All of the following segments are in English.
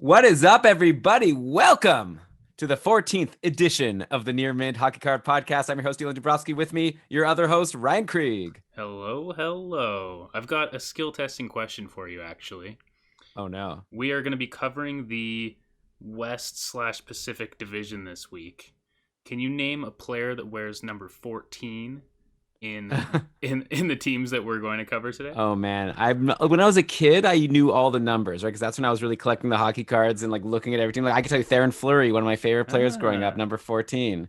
What is up, everybody? Welcome to the 14th edition of the Near Mint Hockey Card Podcast. I'm your host, Elan and Dubrofsky. With me, your other host, Ryan Krieg. Hello. I've got a skill testing question for you, actually. Oh, no. We are going to be covering the West/Pacific Division this week. Can you name a player that wears number 14 in the teams that we're going to cover today? Oh, man. When I was a kid, I knew all the numbers, right? Because that's when I was really collecting the hockey cards and like looking at everything. Like I can tell you Theron Fleury, one of my favorite players growing up, number 14.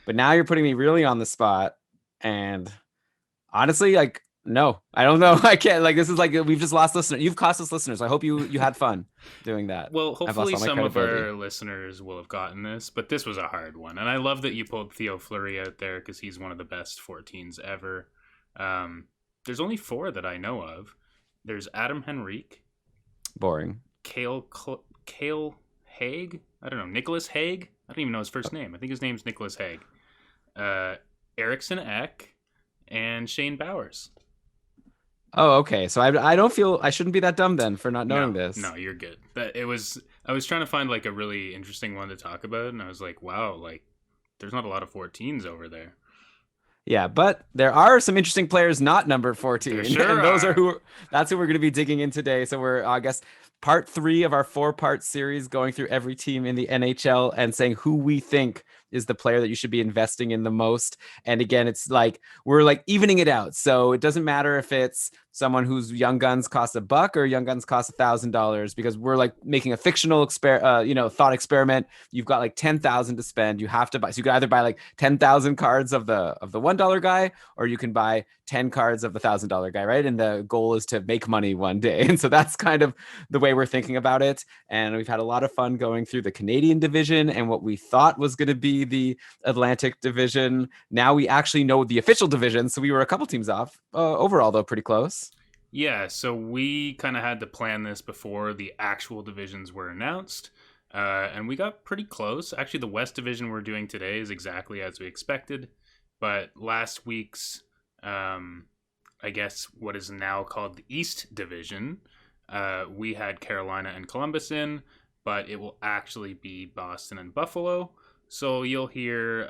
But now you're putting me really on the spot. And honestly, like, no, I don't know. I can't. Like, this is like we've just lost listeners. You've cost us listeners. I hope you had fun doing that. Well, hopefully some of our listeners will have gotten this, but this was a hard one. And I love that you pulled Theo Fleury out there because he's one of the best 14s ever. There's only 4 that I know of. There's Adam Henrique. Boring. Cale Haig. I don't know. Nicholas Haig. I don't even know his first name. I think his name's Nicholas Haig. Eriksson Ek and Shane Bowers. Oh, okay. So I don't feel I shouldn't be that dumb then for not knowing this. No, you're good. I was trying to find like a really interesting one to talk about, and I was like, wow, like there's not a lot of 14s over there. Yeah, but there are some interesting players not number 14. There sure and those are. That's who we're going to be digging in today. So we're, I guess, part 3 of our 4-part series going through every team in the NHL and saying who we think is the player that you should be investing in the most. And again, it's like we're like evening it out. So it doesn't matter if it's someone whose young guns cost $1 or young guns cost $1,000 because we're like making a fictional thought experiment. You've got like 10,000 to spend. You have to buy. So you can either buy like 10,000 cards of the $1 guy, or you can buy 10 cards of the $1,000 guy, right? And the goal is to make money one day. And so that's kind of the way we're thinking about it. And we've had a lot of fun going through the Canadian division and what we thought was going to be the Atlantic division. Now we actually know the official division. So we were a couple teams off overall, though, pretty close. Yeah, so we kind of had to plan this before the actual divisions were announced. And we got pretty close. Actually, the West division we're doing today is exactly as we expected. But last week's, I guess, what is now called the East division, we had Carolina and Columbus in, but it will actually be Boston and Buffalo. So you'll hear,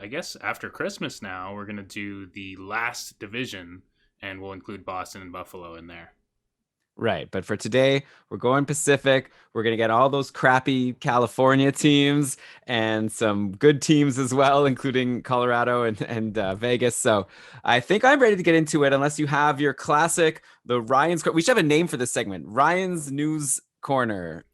I guess, after Christmas now, we're going to do the last division, and we'll include Boston and Buffalo in there. Right. But for today, we're going Pacific. We're going to get all those crappy California teams and some good teams as well, including Colorado and Vegas. So I think I'm ready to get into it, unless you have your classic, the Ryan's. We should have a name for this segment, Ryan's News Corner.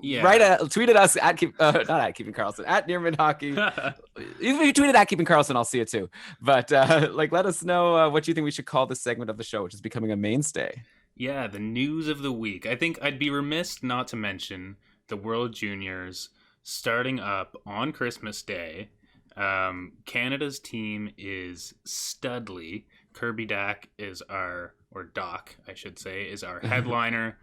Yeah. Tweet at us at not at Keeping Carlson, at Nearman Hockey. Even if you tweet it at Keeping Carlson, I'll see it too. But let us know what you think we should call this segment of the show, which is becoming a mainstay. Yeah, the news of the week. I think I'd be remiss not to mention the World Juniors starting up on Christmas Day. Canada's team is Studley. Kirby Dach is Doc, I should say, is our headliner.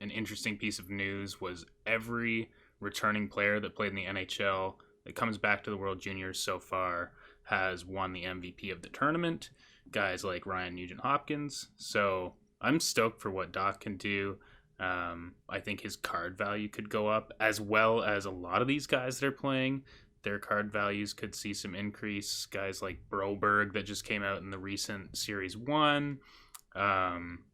An interesting piece of news was every returning player that played in the NHL that comes back to the World Juniors so far has won the MVP of the tournament. Guys like Ryan Nugent-Hopkins. So I'm stoked for what Doc can do. I think his card value could go up, as well as a lot of these guys that are playing. Their card values could see some increase. Guys like Broberg that just came out in the recent Series 1.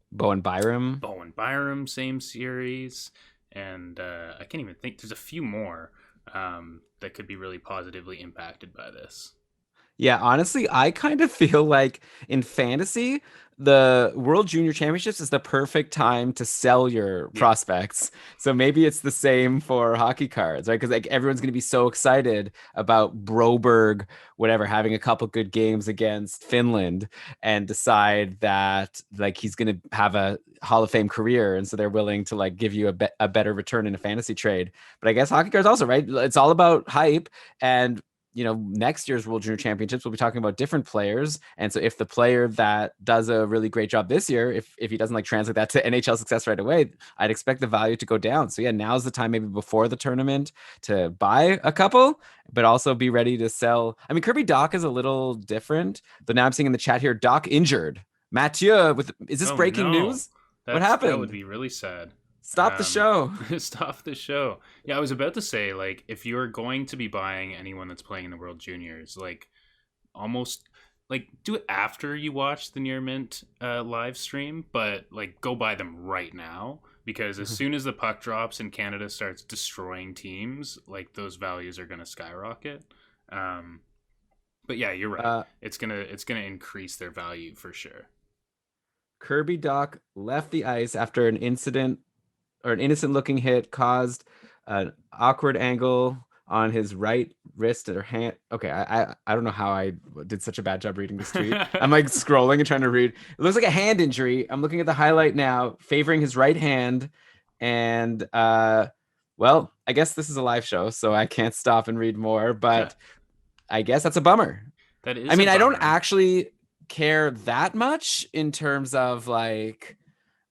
Bowen Byram, same series. And I can't even think. There's a few more that could be really positively impacted by this. Yeah, honestly, I kind of feel like in fantasy, the World Junior Championships is the perfect time to sell your prospects. So maybe it's the same for hockey cards, right? Because like everyone's going to be so excited about Broberg, whatever, having a couple good games against Finland and decide that like he's going to have a Hall of Fame career. And so they're willing to like give you a better return in a fantasy trade. But I guess hockey cards also, right? It's all about hype. And next year's World Junior Championships, we'll be talking about different players. And so if the player that does a really great job this year, if he doesn't like translate that to NHL success right away, I'd expect the value to go down. So yeah, now's the time maybe before the tournament to buy a couple, but also be ready to sell. I mean, Kirby Dach is a little different, but now I'm seeing in the chat here, Dach injured. Mathieu, is this breaking news? What happened? That would be really sad. Stop the show. Stop the show. Yeah, I was about to say, like, if you're going to be buying anyone that's playing in the World Juniors, like, almost like do it after you watch the near mint live stream, but like go buy them right now because as soon as the puck drops and Canada starts destroying teams, like those values are going to skyrocket. Um, but yeah, you're right. Uh, It's gonna increase their value for sure. Kirby Doc left the ice after an incident or an innocent looking hit caused an awkward angle on his right wrist or hand. Okay, I don't know how I did such a bad job reading this tweet. I'm like scrolling and trying to read. It looks like a hand injury. I'm looking at the highlight now, favoring his right hand. And well, I guess this is a live show, so I can't stop and read more, but I guess that's a bummer. That is I mean, a I don't bummer. actually care that much in terms of like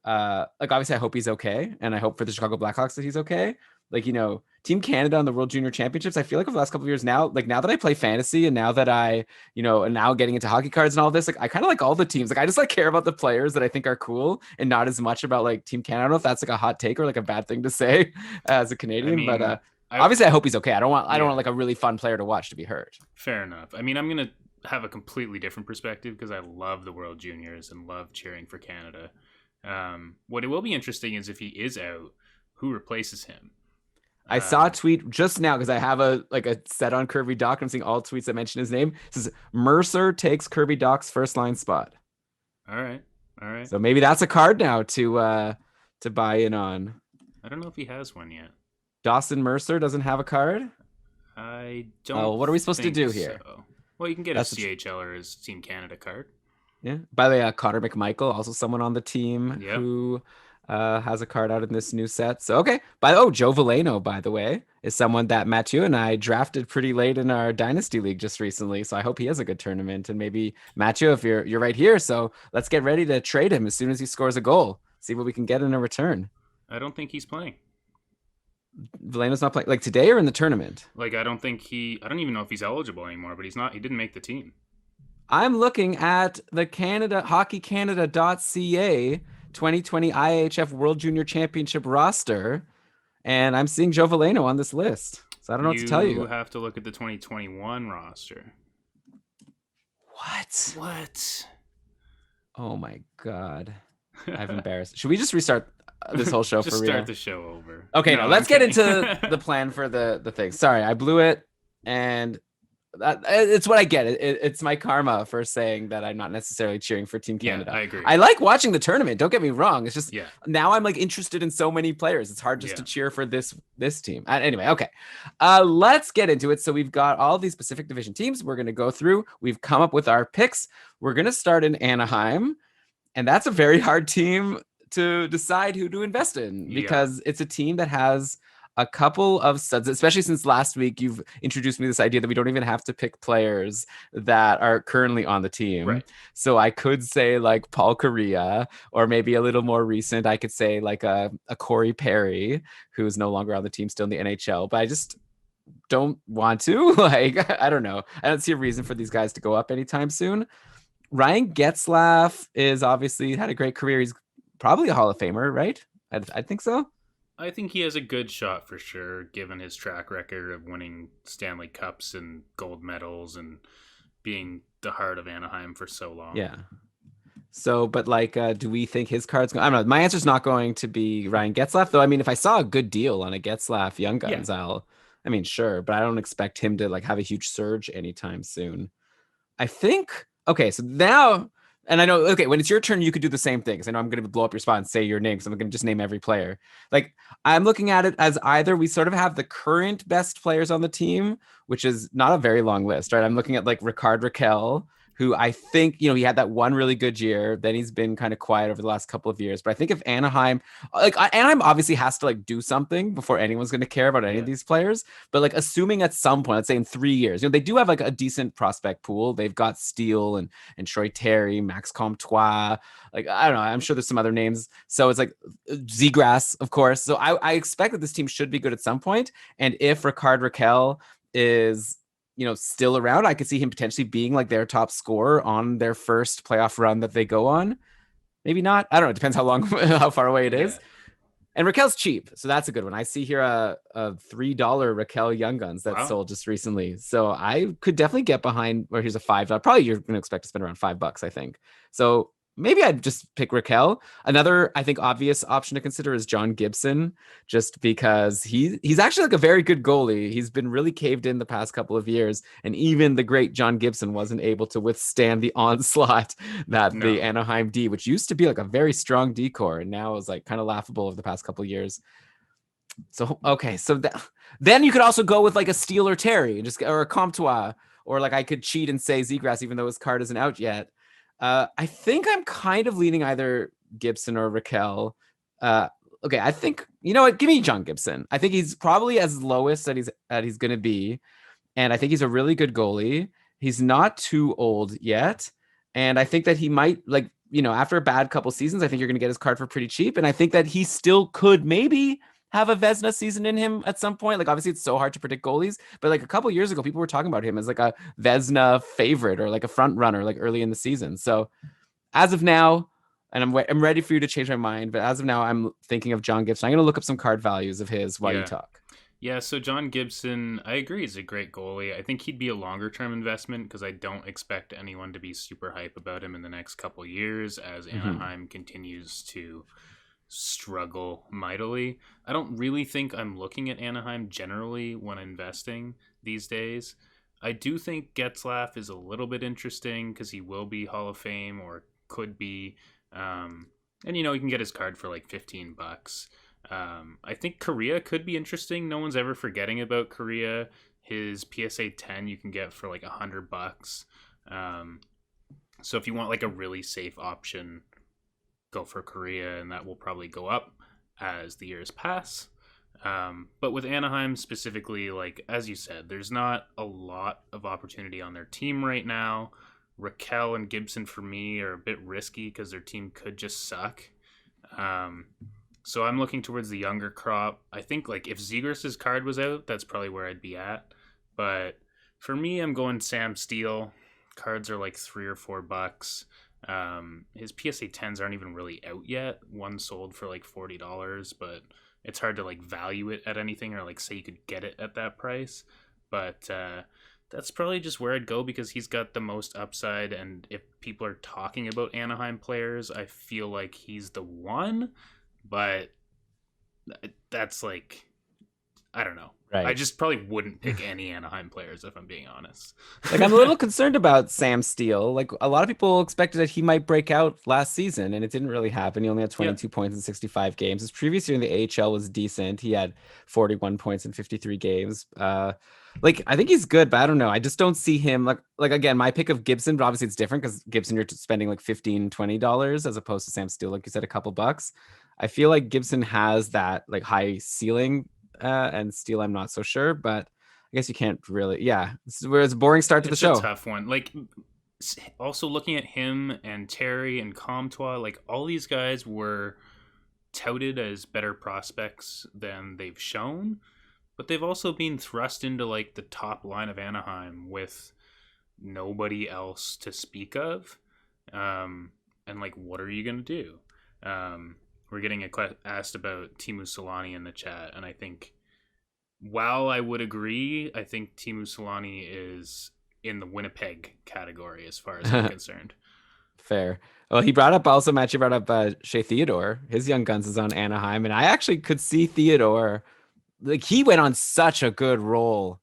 obviously I hope he's okay and I hope for the Chicago Blackhawks that he's okay. Like, Team Canada on the World Junior Championships, I feel like over the last couple of years now, like now that I play fantasy and now that and now getting into hockey cards and all this, like I kind of like all the teams. Like I just like care about the players that I think are cool and not as much about like Team Canada. I don't know if that's like a hot take or like a bad thing to say as a I Canadian, but mean, obviously I hope he's okay. I don't yeah, want like a really fun player to watch to be hurt. fair enough. I mean, I'm gonna have a completely different perspective because I love the World Juniors and love cheering for Canada. What it will be interesting is if he is out, who replaces him? I saw a tweet just now because I have a set on Kirby Doc. I'm seeing all tweets that mention his name. It says Mercer takes Kirby Doc's first line spot. All right, all right. So maybe that's a card now to buy in on. I don't know if he has one yet. Dawson Mercer doesn't have a card. I don't. Oh, what are we supposed to do so. here? Well, you can get That's a CHL or his Team Canada card. Yeah. By the way, Connor McMichael, also someone on the team Yep. who has a card out in this new set. So okay. Joe Valeno, by the way, is someone that Matthew and I drafted pretty late in our dynasty league just recently. So I hope he has a good tournament. And maybe Matthew, if you're right here, so let's get ready to trade him as soon as he scores a goal. See what we can get in a return. I don't think he's playing. Valeno's not playing like today or in the tournament. Like I don't even know if he's eligible anymore. But he's not. He didn't make the team. I'm looking at the hockeycanada.ca 2020 IHF World Junior Championship roster, and I'm seeing Joe Valeno on this list. So I don't know what to tell you. You have to look at the 2021 roster. What? What? Oh my god. I've embarrassed. Should we just restart this whole show just for real? start the show over. Okay, no let's get into the plan for the thing. Sorry, I blew it, and it's what I get. It's my karma for saying that I'm not necessarily cheering for Team Canada. Yeah, I agree. I like watching the tournament. Don't get me wrong. It's just now I'm like interested in so many players. It's hard just to cheer for this team. Anyway, okay. Let's get into it. So we've got all these Pacific Division teams. We're going to go through. We've come up with our picks. We're going to start in Anaheim, and that's a very hard team to decide who to invest in because it's a team that has a couple of studs, especially since last week you've introduced me this idea that we don't even have to pick players that are currently on the team. Right. So I could say like Paul Correa, or maybe a little more recent, I could say like a Corey Perry, who's no longer on the team, still in the NHL, but I just don't want to. Like, I don't know. I don't see a reason for these guys to go up anytime soon. Ryan Getzlaf is obviously had a great career. He's probably a Hall of Famer, right? I think so. I think he has a good shot for sure, given his track record of winning Stanley Cups and gold medals and being the heart of Anaheim for so long. Yeah. So, but like, do we think his card's going? I don't know. My answer's not going to be Ryan Getzlaf, though. I mean, if I saw a good deal on a Getzlaf Young Guns, sure, but I don't expect him to like have a huge surge anytime soon. I think. Okay, so now. And I know, okay, when it's your turn, you could do the same thing. Because I know I'm going to blow up your spot and say your name. So I'm going to just name every player. Like, I'm looking at it as either we sort of have the current best players on the team, which is not a very long list, right? I'm looking at like Ricard Raquel, who I think, he had that one really good year. Then he's been kind of quiet over the last couple of years. But I think if Anaheim obviously has to like do something before anyone's going to care about any of these players. But like assuming at some point, let's say in 3 years, they do have like a decent prospect pool. They've got Steele and Troy Terry, Max Comtois. Like, I don't know. I'm sure there's some other names. So it's like Zegras, of course. So I expect that this team should be good at some point. And if Ricard Raquel is still around, I could see him potentially being like their top scorer on their first playoff run that they go on. Maybe not. I don't know. It depends how far away it is. And Raquel's cheap, so that's a good one. I see here a $3 Raquel Young Guns that Wow. sold just recently. So I could definitely get behind. Or here's a $5. Probably you're going to expect to spend around $5, I think. So maybe I'd just pick Raquel. Another, I think, obvious option to consider is John Gibson, just because he's actually like a very good goalie. He's been really caved in the past couple of years, and even the great John Gibson wasn't able to withstand the onslaught that the No. Anaheim D, which used to be like a very strong D core, and now is like kind of laughable over the past couple of years. So okay, so then you could also go with like a Steele or Terry, just or a Comtois, or like I could cheat and say Zegras even though his card isn't out yet. I think I'm kind of leaning either Gibson or Raquel. Okay, I think you know what? Give me John Gibson. I think he's probably as lowest that he's gonna be, and I think he's a really good goalie. He's not too old yet, and I think that he might like after a bad couple seasons, I think you're gonna get his card for pretty cheap, and I think that he still could maybe have a Vesna season in him at some point. Like obviously it's so hard to predict goalies, but like a couple years ago, people were talking about him as like a Vesna favorite or like a front runner like early in the season. So as of now, and I'm ready for you to change my mind, but as of now, I'm thinking of John Gibson. I'm gonna look up some card values of his while you Yeah. talk. Yeah, so John Gibson, I agree, is a great goalie. I think he'd be a longer term investment because I don't expect anyone to be super hype about him in the next couple years as Mm-hmm. Anaheim continues to struggle mightily. I don't really think I'm looking at Anaheim generally when investing these days. I do think Getzlaff is a little bit interesting because he will be Hall of Fame or could be. And you can get his card for like $15. I think Korea could be interesting. No one's ever forgetting about Korea. His PSA 10 you can get for like $100. Um, so if you want like a really safe option, go for Korea, and that will probably go up as the years pass. But with Anaheim specifically, like as you said, there's not a lot of opportunity on their team right now. Raquel and Gibson for me are a bit risky because their team could just suck. Um, so I'm looking towards the younger crop. I think like if Zegras' card was out, that's probably where I'd be at. But for me, I'm going Sam Steele. Cards are like $3 or $4. His PSA 10s aren't even really out yet. One sold for like $40, but it's hard to like value it at anything or like say you could get it at that price. But that's probably just where I'd go because he's got the most upside. And if people are talking about Anaheim players, I feel like he's the one. But that's like, I don't know. I Right. just probably wouldn't pick any Anaheim players if I'm being honest. Like I'm a little concerned about Sam Steele. Like a lot of people expected that he might break out last season, and it didn't really happen. He only had Yeah. 22 points in 65 games. His previous year in the AHL was decent. He had 41 points in 53 games. Like I think he's good, but I don't know. I just don't see him like again, my pick of Gibson, but obviously it's different because Gibson you're spending like $15-20 as opposed to Sam Steele, like you said, a couple bucks. I feel like Gibson has that like high ceiling, and Steele I'm not so sure, but I guess you can't really. Yeah, it's a boring start to the It's a show. tough one. Like, also looking at him and Terry and Comtois, like all these guys were touted as better prospects than they've shown, but they've also been thrust into like the top line of Anaheim with nobody else to speak of. And like, what are you gonna do? We're getting asked about Timu Solani in the chat, and I think while I would agree, I think Timu Solani is in the Winnipeg category as far as I'm concerned. Fair. Well, he brought up also, Matt, you brought up Shea Theodore. His Young Guns is on Anaheim, and I actually could see Theodore. Like he went on such a good roll,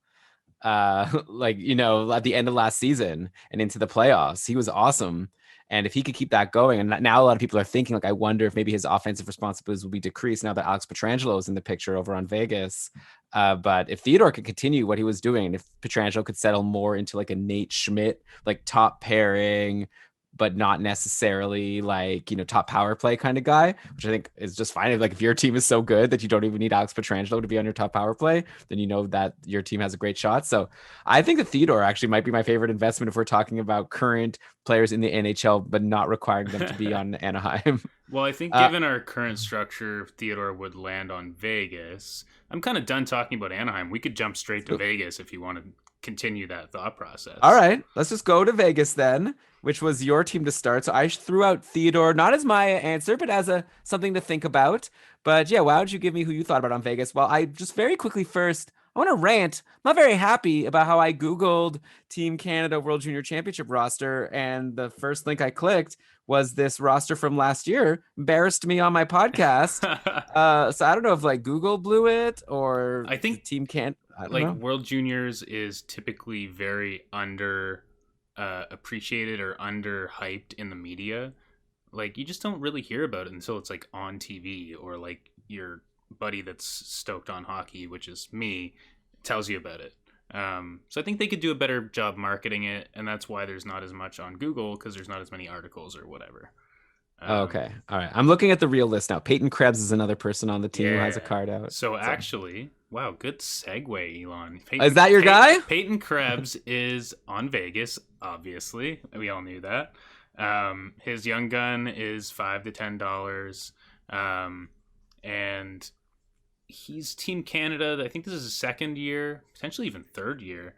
like at the end of last season and into the playoffs. He was awesome. And if he could keep that going, and now a lot of people are thinking, like, I wonder if maybe his offensive responsibilities will be decreased now that Alex Petrangelo is in the picture over on Vegas. But if Theodore could continue what he was doing, if Petrangelo could settle more into like a Nate Schmidt, like top pairing, but not necessarily like, top power play kind of guy, which I think is just fine. Like if your team is so good that you don't even need Alex Petrangelo to be on your top power play, then you know that your team has a great shot. So I think that Theodore actually might be my favorite investment if we're talking about current players in the NHL, but not requiring them to be on Anaheim. Well, I think Uh, given our current structure, Theodore would land on Vegas. I'm kind of done talking about Anaheim. We could jump straight to Vegas if you wanted. continue that thought All process. right, let's just go to Vegas then, which was your team to start. So I threw out Theodore, not as my answer, but as a something to think about. But yeah, why don't you give me who you thought about on Vegas? Well, I just very quickly first, I want to rant. I'm not very happy about how I Googled Team Canada World Junior Championship roster, and the first link I clicked was this roster from last year. Embarrassed me on my podcast. So I don't know if like Google blew it or I the think team can't. I don't like know. World Juniors is typically very under appreciated or under hyped in the media. Like you just don't really hear about it until it's like on TV or like your buddy that's stoked on hockey, which is me, tells you about it. So I think they could do a better job marketing it, and that's why there's not as much on Google because there's not as many articles or whatever. Um, Okay. All right. I'm looking at the real list now. Peyton Krebs is another person on the team who has a yeah. card out. So So actually, wow, good segue, Elon. is that your guy? Peyton Krebs is on Vegas. Obviously, we all knew that. His young gun is $5 to $10, and he's Team Canada. I think this is his second year, potentially even third year.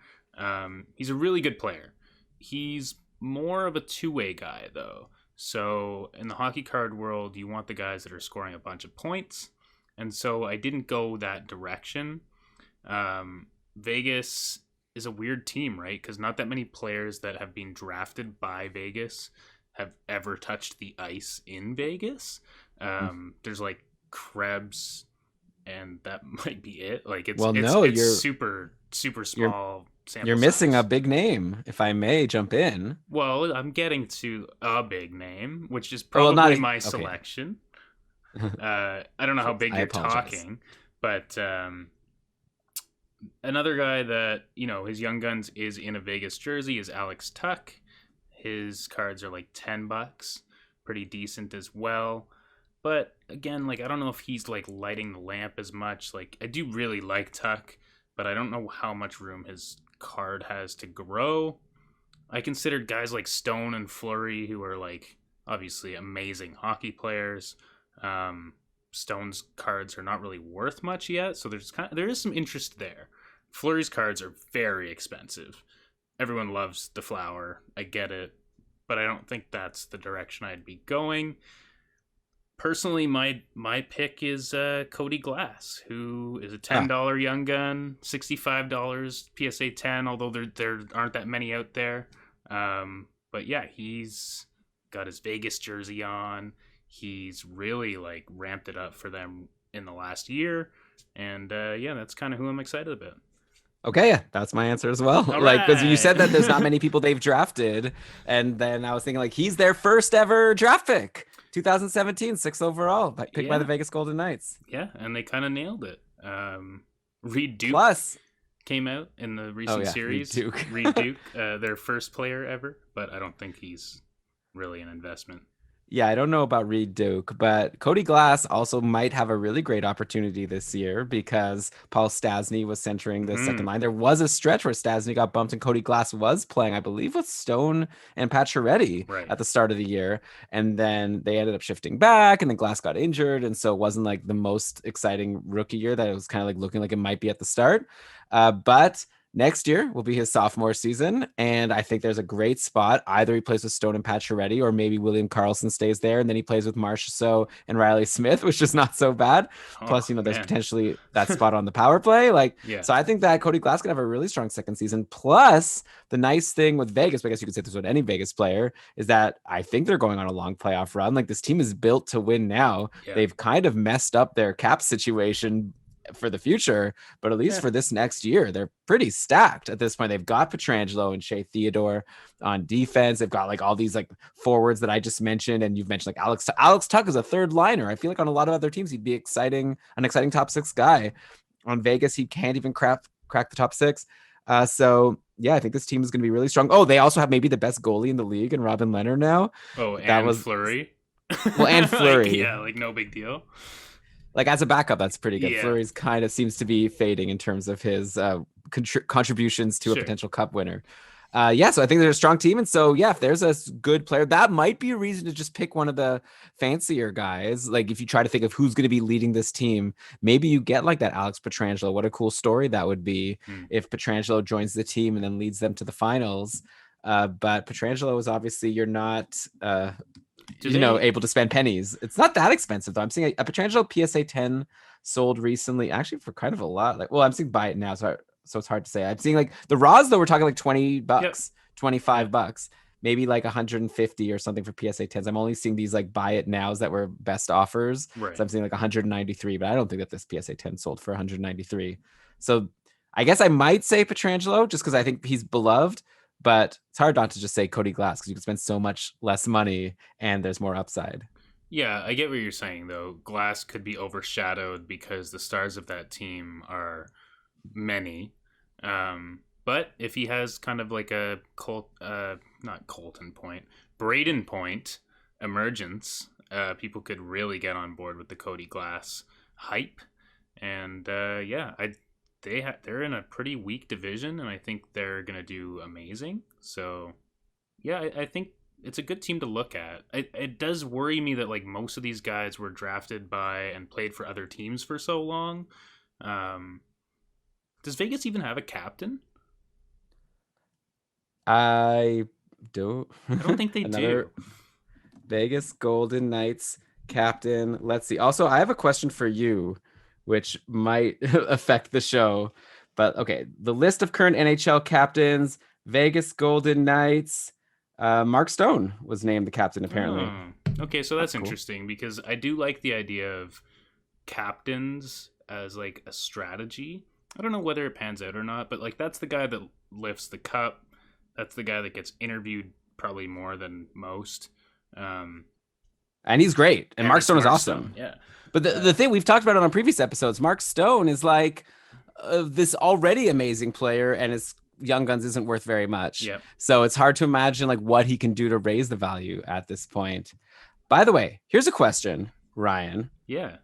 He's a really good player. He's more of a two-way guy, though. So in the hockey card world, you want the guys that are scoring a bunch of points. And so I didn't go that direction. Vegas is a weird team, right? Because not that many players that have been drafted by Vegas have ever touched the ice in Vegas. There's like Krebs, and that might be it. Like Well, it's no, it's super you're small you're sample missing a size. big name, if I may jump in. Well, I'm getting to a big name, which is Oh, well, not probably my okay. selection. I don't know how big I you're apologize. talking, but another guy that his young guns is in a Vegas jersey is Alex Tuck. His cards are like $10, pretty decent as well. But again, like I don't know if he's like lighting the lamp as much. Like I do really like Tuck, but I don't know how much room his card has to grow. I considered guys like Stone and Fleury, who are like obviously amazing hockey players. Um, Stone's cards are not really worth much yet, so there is some interest there. Fleury's cards are very expensive. Everyone loves the flower. I get it, but I don't think that's the direction I'd be going. Personally, my pick is Cody Glass, who is a Ah, $10 young gun, $65 PSA 10. Although there aren't that many out there. But yeah, he's got his Vegas jersey on. He's really like ramped it up for them in the last year, and yeah, that's kind of who I'm excited about. okay, yeah, that's my answer as well. All Like, because you right. said that there's not many people they've drafted, and then I was thinking like he's their first ever draft pick, 2017, sixth overall, picked by the Yeah, Vegas Golden Knights. yeah, and they kind of nailed it. Reed Duke Plus, came out in the oh recent yeah, Reed series. Duke. Reed Duke, their first player ever, but I don't think he's really an investment. Yeah, I don't know about Reed Duke, but Cody Glass also might have a really great opportunity this year because Paul Stasny was centering the second Hmm. line. There was a stretch where Stasny got bumped and Cody Glass was playing, I believe, with Stone and Pacioretty Right. at the start of the year. And then they ended up shifting back, and then Glass got injured. And so it wasn't like the most exciting rookie year that it was kind of like looking like it might be at the start. But next year will be his sophomore season, and I think there's a great spot. Either he plays with Stone and Pacioretty, or maybe William Karlsson stays there, and then he plays with Marchessault and Riley Smith, which is not so bad. Oh Plus, there's man. potentially that spot on the power play. Like, Yeah. so I think that Cody Glass could have a really strong second season. Plus, the nice thing with Vegas, I guess you could say this with any Vegas player, is that I think they're going on a long playoff run. Like, this team is built to win now. Yeah. They've kind of messed up their cap situation for the future, but at least Yeah. for this next year, they're pretty stacked at this point. They've got Petrangelo and Shea Theodore on defense. They've got like all these like forwards that I just mentioned, and you've mentioned like Alex Tuck is a third liner. I feel like on a lot of other teams, he'd be an exciting top six guy. On Vegas, he can't even crack the top six. So yeah, I think this team is going to be really strong. Oh, they also have maybe the best goalie in the league and Robin Leonard now. Oh, That and was Flurry. well, and Like Flurry. yeah, like no big deal. Like as a backup, that's pretty good. Yeah. Fleury's kind of seems to be fading in terms of his contributions to a Sure. potential cup winner. Yeah, so I think they're a strong team. And so, yeah, if there's a good player, that might be a reason to just pick one of the fancier guys. Like, if you try to think of who's going to be leading this team, maybe you get like that Alex Petrangelo. What a cool story that would be Hmm. if Petrangelo joins the team and then leads them to the finals. But Petrangelo is obviously, you're not, Do they? able to spend pennies. It's not that expensive, though. I'm seeing a Petrangelo PSA 10 sold recently, actually for kind of a lot. Like, well, I'm seeing buy it now, so it's hard to say. I'm seeing like the Raws though, we're talking like 20 Yep. bucks, 25 Yep. bucks, maybe like 150 or something for PSA 10s. I'm only seeing these like buy it nows that were best offers. So Right. I'm seeing like 193, but I don't think that this PSA 10 sold for 193. So I guess I might say Petrangelo just because I think he's beloved, but it's hard not to just say Cody Glass because you can spend so much less money and there's more upside. Yeah, I get what you're saying though. Glass could be overshadowed because the stars of that team are many. But if he has kind of like a not Colton Point, Braden Point emergence, people could really get on board with the Cody Glass hype. And yeah, they're in a pretty weak division, and I think they're gonna do amazing. So yeah, I think it's a good team to look at. It does worry me that like most of these guys were drafted by and played for other teams for so long. Um, does Vegas even have a captain? I do. I don't think they Another do. Vegas Golden Knights captain. Let's see. Also, I have a question for you, which might affect the show. But okay, the list of current NHL captains, Vegas Golden Knights. Mark Stone was named the captain, apparently. Oh, okay. So That's that's cool. interesting because I do like the idea of captains as like a strategy. I don't know whether it pans out or not, but like that's the guy that lifts the cup. That's the guy that gets interviewed probably more than most. Um, And he's great. And and Mark it's Stone is Mark Stone. awesome. Yeah. But the thing we've talked about it on previous episodes, Mark Stone is like this already amazing player, and his Young Guns isn't worth very much. Yeah. So it's hard to imagine like what he can do to raise the value at this point. By the way, here's a question, Ryan. Yeah.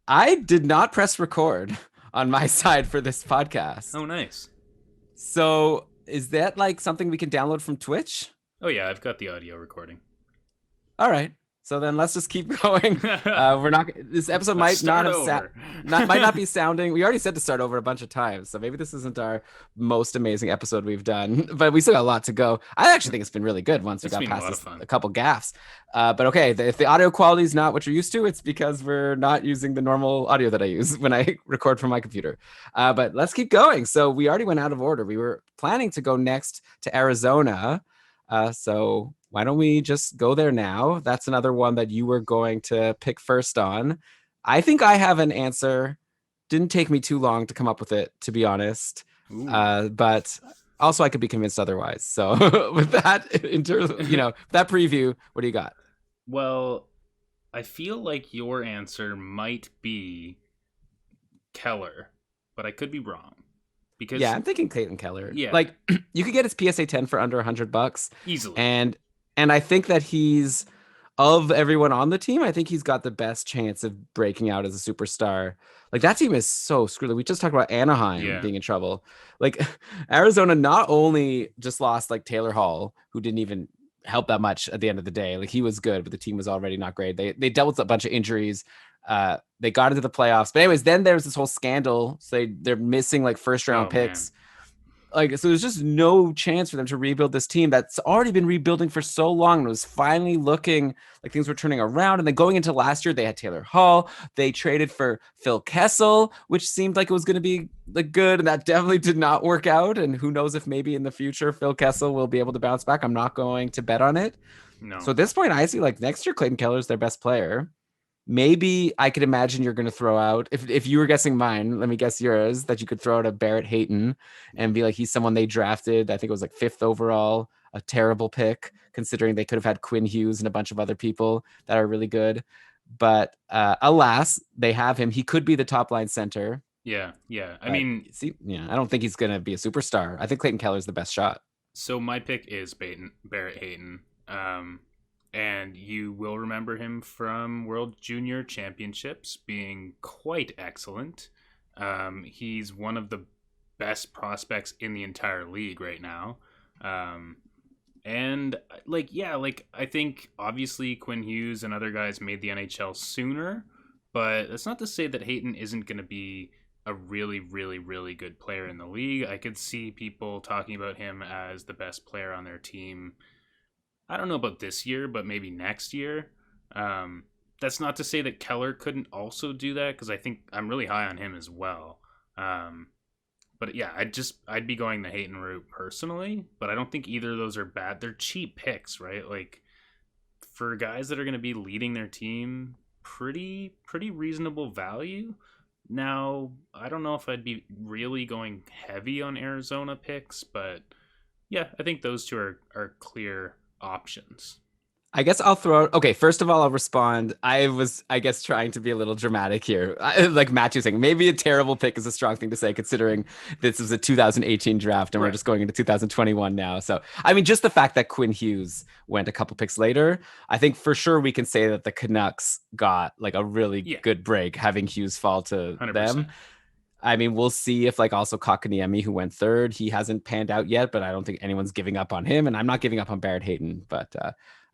I did not press record on my side for this podcast. Oh, nice. So is that like something we can download from Twitch? Oh yeah, I've got the audio recording. All right. So then let's just keep going. We're not. This episode Let's might not start have over. might not be sounding. We already said to start over a bunch of times, so maybe this isn't our most amazing episode we've done. But we still got a lot to go. I actually think it's been really good once we It's got been a past lot of this, fun. a couple gaffs. But okay, if the audio quality is not what you're used to, it's because we're not using the normal audio that I use when I record from my computer. But let's keep going. So we already went out of order. We were planning to go next to Arizona. So why don't we just go there now? That's another one that you were going to pick first on. I think I have an answer. Didn't take me too long to come up with it, to be honest. Ooh. But also I could be convinced otherwise. So with that, that preview, what do you got? Well, I feel like your answer might be Keller, but I could be wrong Yeah, because I'm thinking Clayton Keller. yeah, Like you could get his PSA 10 for under $100, easily. and I think that he's of everyone on the team, I think he's got the best chance of breaking out as a superstar. Like that team is so screwed. Like, we just talked about Anaheim Yeah. being in trouble. Like Arizona not only just lost like Taylor Hall, who didn't even help that much at the end of the day. Like he was good, but the team was already not great. They dealt with a bunch of injuries. They got into the playoffs. But anyways, then there's this whole scandal. So they're missing like first round Oh man. picks, like, so there's just no chance for them to rebuild this team that's already been rebuilding for so long and was finally looking like things were turning around. And then going into last year, they had Taylor Hall. They traded for Phil Kessel, which seemed like it was going to be like good, and that definitely did not work out. And who knows if maybe in the future Phil Kessel will be able to bounce back. I'm not going to bet on it. So No. at this point, I see like next year Clayton Keller is their best player. Maybe I could imagine you're going to throw out, if you were guessing mine, let me guess yours, that you could throw out a Barrett Hayton and be like, he's someone they drafted. I think it was like fifth overall, a terrible pick considering they could have had Quinn Hughes and a bunch of other people that are really good. But alas, they have him. He could be the top line center. Yeah. Yeah. I But mean, see, yeah, I don't think he's going to be a superstar. I think Clayton Keller's the best shot. so my pick is Barrett Hayton. And you will remember him from World Junior Championships being quite excellent. He's one of the best prospects in the entire league right now. Um, and like, yeah, like I think obviously Quinn Hughes and other guys made the NHL sooner, but that's not to say that Hayton isn't going to be a really, really, really good player in the league. I could see people talking about him as the best player on their team. I don't know about this year, but maybe next year. Um, that's not to say that Keller couldn't also do that because I think I'm really high on him as well. Um, but yeah, I'd be going the Hayton route personally, but I don't think either of those are bad. They're cheap picks, right? Like for guys that are going to be leading their team, pretty reasonable value. Now, I don't know if I'd be really going heavy on Arizona picks, but yeah, I think those two are clear options. I guess I'll throw out. Okay, first of all, I'll respond. I was, I guess, trying to be a little dramatic here. Like Matthew saying, maybe a terrible pick is a strong thing to say, considering this is a 2018 draft and we're Right. just going into 2021 now. So, I mean, just the fact that Quinn Hughes went a couple picks later, I think for sure we can say that the Canucks got like a really Yeah, good break having Hughes fall to them. 100%. I mean, we'll see if like also Kotkaniemi, who went third, he hasn't panned out yet, but I don't think anyone's giving up on him, and I'm not giving up on Barrett Hayton. But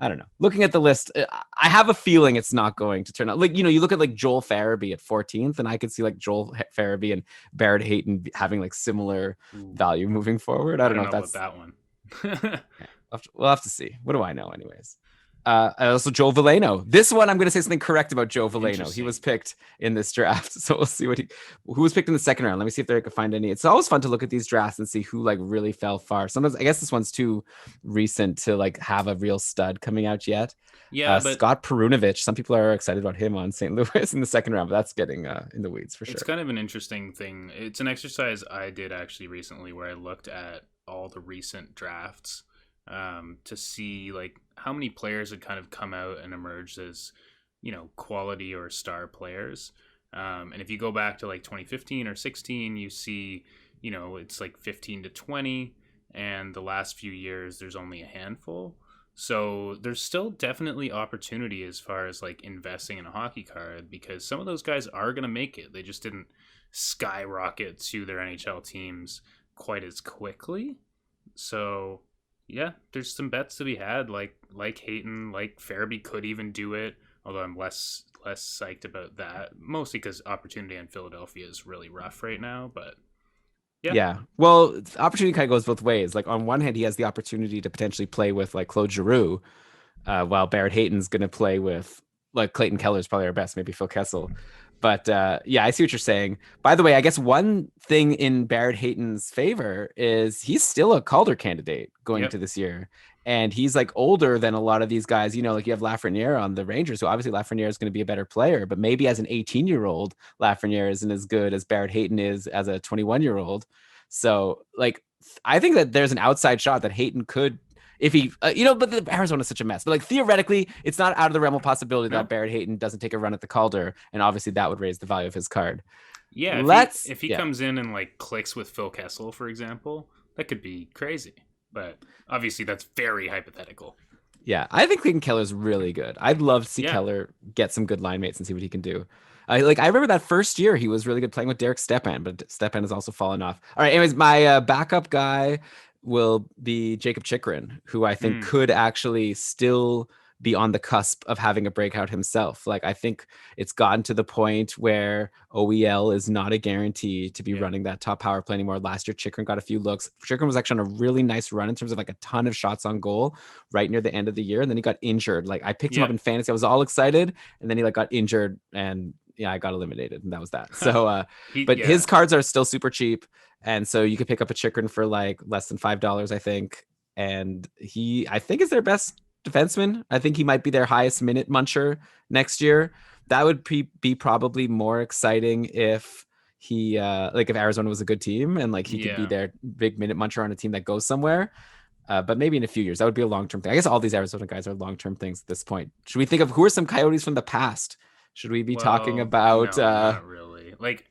I don't know. Looking at the list, I have a feeling it's not going to turn out. Like you look at like Joel Farabee at 14th, and I could see like Joel Farabee and Barrett Hayton having like similar Ooh, value moving forward. I I don't don't know know if about that's that one. yeah, we'll have to see. What do I know, anyways? Also, Joe Veleno. This one, I'm going to say something correct about Joe Veleno. He Interesting. was picked in this draft, so we'll see who was picked in the second round. Let me see if there I could find any. It's always fun to look at these drafts and see who like really fell far. Sometimes I guess this one's too recent to like have a real stud coming out yet. Yeah, but Scott Perunovich. Some people are excited about him on St. Louis in the second round, but that's getting in the weeds for it's sure. kind of an interesting thing. It's an exercise I did actually recently where I looked at all the recent drafts to see like how many players had kind of come out and emerged as, quality or star players. And if you go back to like 2015 or 16, you see, it's like 15 to 20. And the last few years, there's only a handful. So there's still definitely opportunity as far as like investing in a hockey card because some of those guys are going to make it. They just didn't skyrocket to their NHL teams quite as quickly. So yeah, there's some bets to be had like Hayton, like Farabee could even do it, although I'm less psyched about that, mostly because opportunity in Philadelphia is really rough right now, but yeah. Yeah. Well, opportunity kind of goes both ways. Like on one hand, he has the opportunity to potentially play with like Claude Giroux, while Barrett Hayton's going to play with like Clayton Keller's probably our best, maybe Phil Kessel. But yeah, I see what you're saying. By the way, I guess one thing in Barrett Hayton's favor is he's still a Calder candidate going Yep. into this year. And he's like older than a lot of these guys. Like you have Lafreniere on the Rangers, so obviously Lafreniere is going to be a better player, but maybe as an 18-year-old, Lafreniere isn't as good as Barrett Hayton is as a 21-year-old. So like I think that there's an outside shot that Hayton could if he, but the Arizona's such a mess. But like theoretically, it's not out of the realm of possibility that No. Barrett Hayton doesn't take a run at the Calder, and obviously that would raise the value of his card. Yeah, Let's, if he yeah, comes in and like clicks with Phil Kessel, for example, that could be crazy. But obviously, that's very hypothetical. yeah. I think Clayton Keller's really good. I'd love to see Yeah. Keller get some good line mates and see what he can do. I remember that first year he was really good playing with Derek Stepan, but Stepan has also fallen off. All right, anyways, my backup guy will be Jacob Chikrin, who I think Hmm. could actually still be on the cusp of having a breakout himself. Like I think it's gotten to the point where OEL is not a guarantee to be Yeah. running that top power play anymore. Last year, Chikrin got a few looks. Chikrin was actually on a really nice run in terms of like a ton of shots on goal right near the end of the year, and then he got injured. Like I picked him up Yeah. in fantasy, I was all excited, and then he like got injured, and yeah, I got eliminated, and that was that. So, but his Yeah. cards are still super cheap, and so you could pick up a Chikrin for like less than $5, I think. And I think, is their best defenseman. I think he might be their highest minute muncher next year. That would be probably more exciting if he like if Arizona was a good team and like he could be Yeah. their big minute muncher on a team that goes somewhere. But maybe in a few years, that would be a long term thing. I guess all these Arizona guys are long term things at this point. Should we think of who are some Coyotes from the past? Should we be talking Well, about no, not really. Like,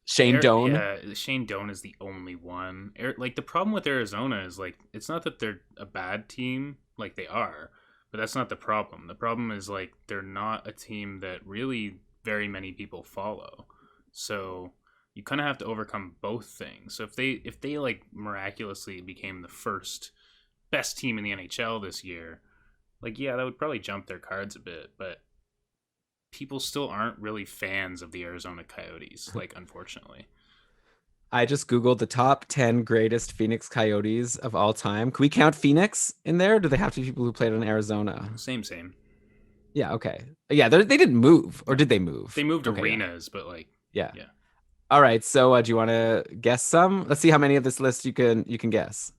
Shane Doan? Yeah, Shane Doan is the only one. Like the problem with Arizona is like it's not that they're a bad team, like they are, but that's not the problem. The problem is like they're not a team that really very many people follow. So you kind of have to overcome both things. So if they like miraculously became the first best team in the NHL this year, like yeah, that would probably jump their cards a bit, but people still aren't really fans of the Arizona Coyotes, like unfortunately. I just Googled the top 10 greatest Phoenix Coyotes of all time. Can we count Phoenix in there? Or do they have to be people who played in Arizona? Same. Yeah, okay. Yeah, they didn't move, or No, they move? they moved Okay, yeah. arenas, but like Yeah. yeah. All right, so do you want to guess some? Let's see how many of this list you can guess.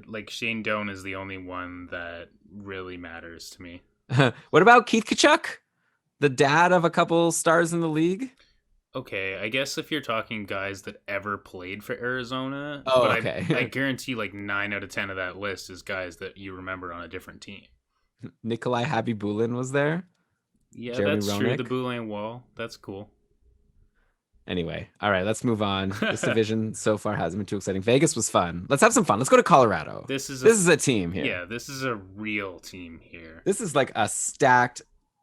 Like Shane Doan is the only one that really matters to me. What about Keith Kachuk, the dad of a couple stars in the league? Okay, I guess if you're talking guys that ever played for Arizona, but Oh, I okay. guarantee like 9 out of 10 of that list is guys that you remember on a different team. Nikolai Habibulin was there. Yeah, Jeremy that's true. The Roenick. Boulain Wall, that's cool. Anyway, all right, let's move on. This division so far hasn't been too exciting. Vegas was fun. Let's have some fun. Let's go to Colorado. this is a This is a team here. yeah, this is a real team here. This is like a stacked,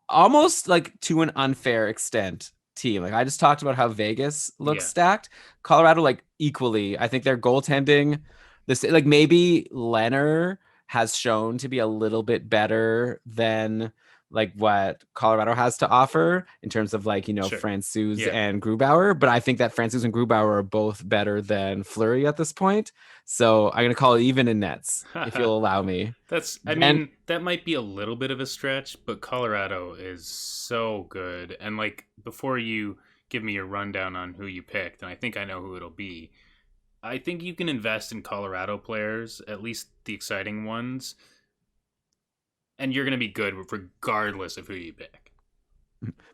almost like to an unfair extent team. Like I just talked about how Vegas looks Yeah, stacked. Colorado, like equally. I think their goaltending, this like maybe Leonard has shown to be a little bit better than like what Colorado has to offer in terms of like, sure. Francouz Yeah. and Grubauer. But I think that Francouz and Grubauer are both better than Fleury at this point. So I'm gonna call it even in nets, if you'll allow me. I And mean, that might be a little bit of a stretch, but Colorado is so good. And like, before you give me your rundown on who you picked, and I think I know who it'll be, I think you can invest in Colorado players, at least the exciting ones, and you're going to be good regardless of who you pick.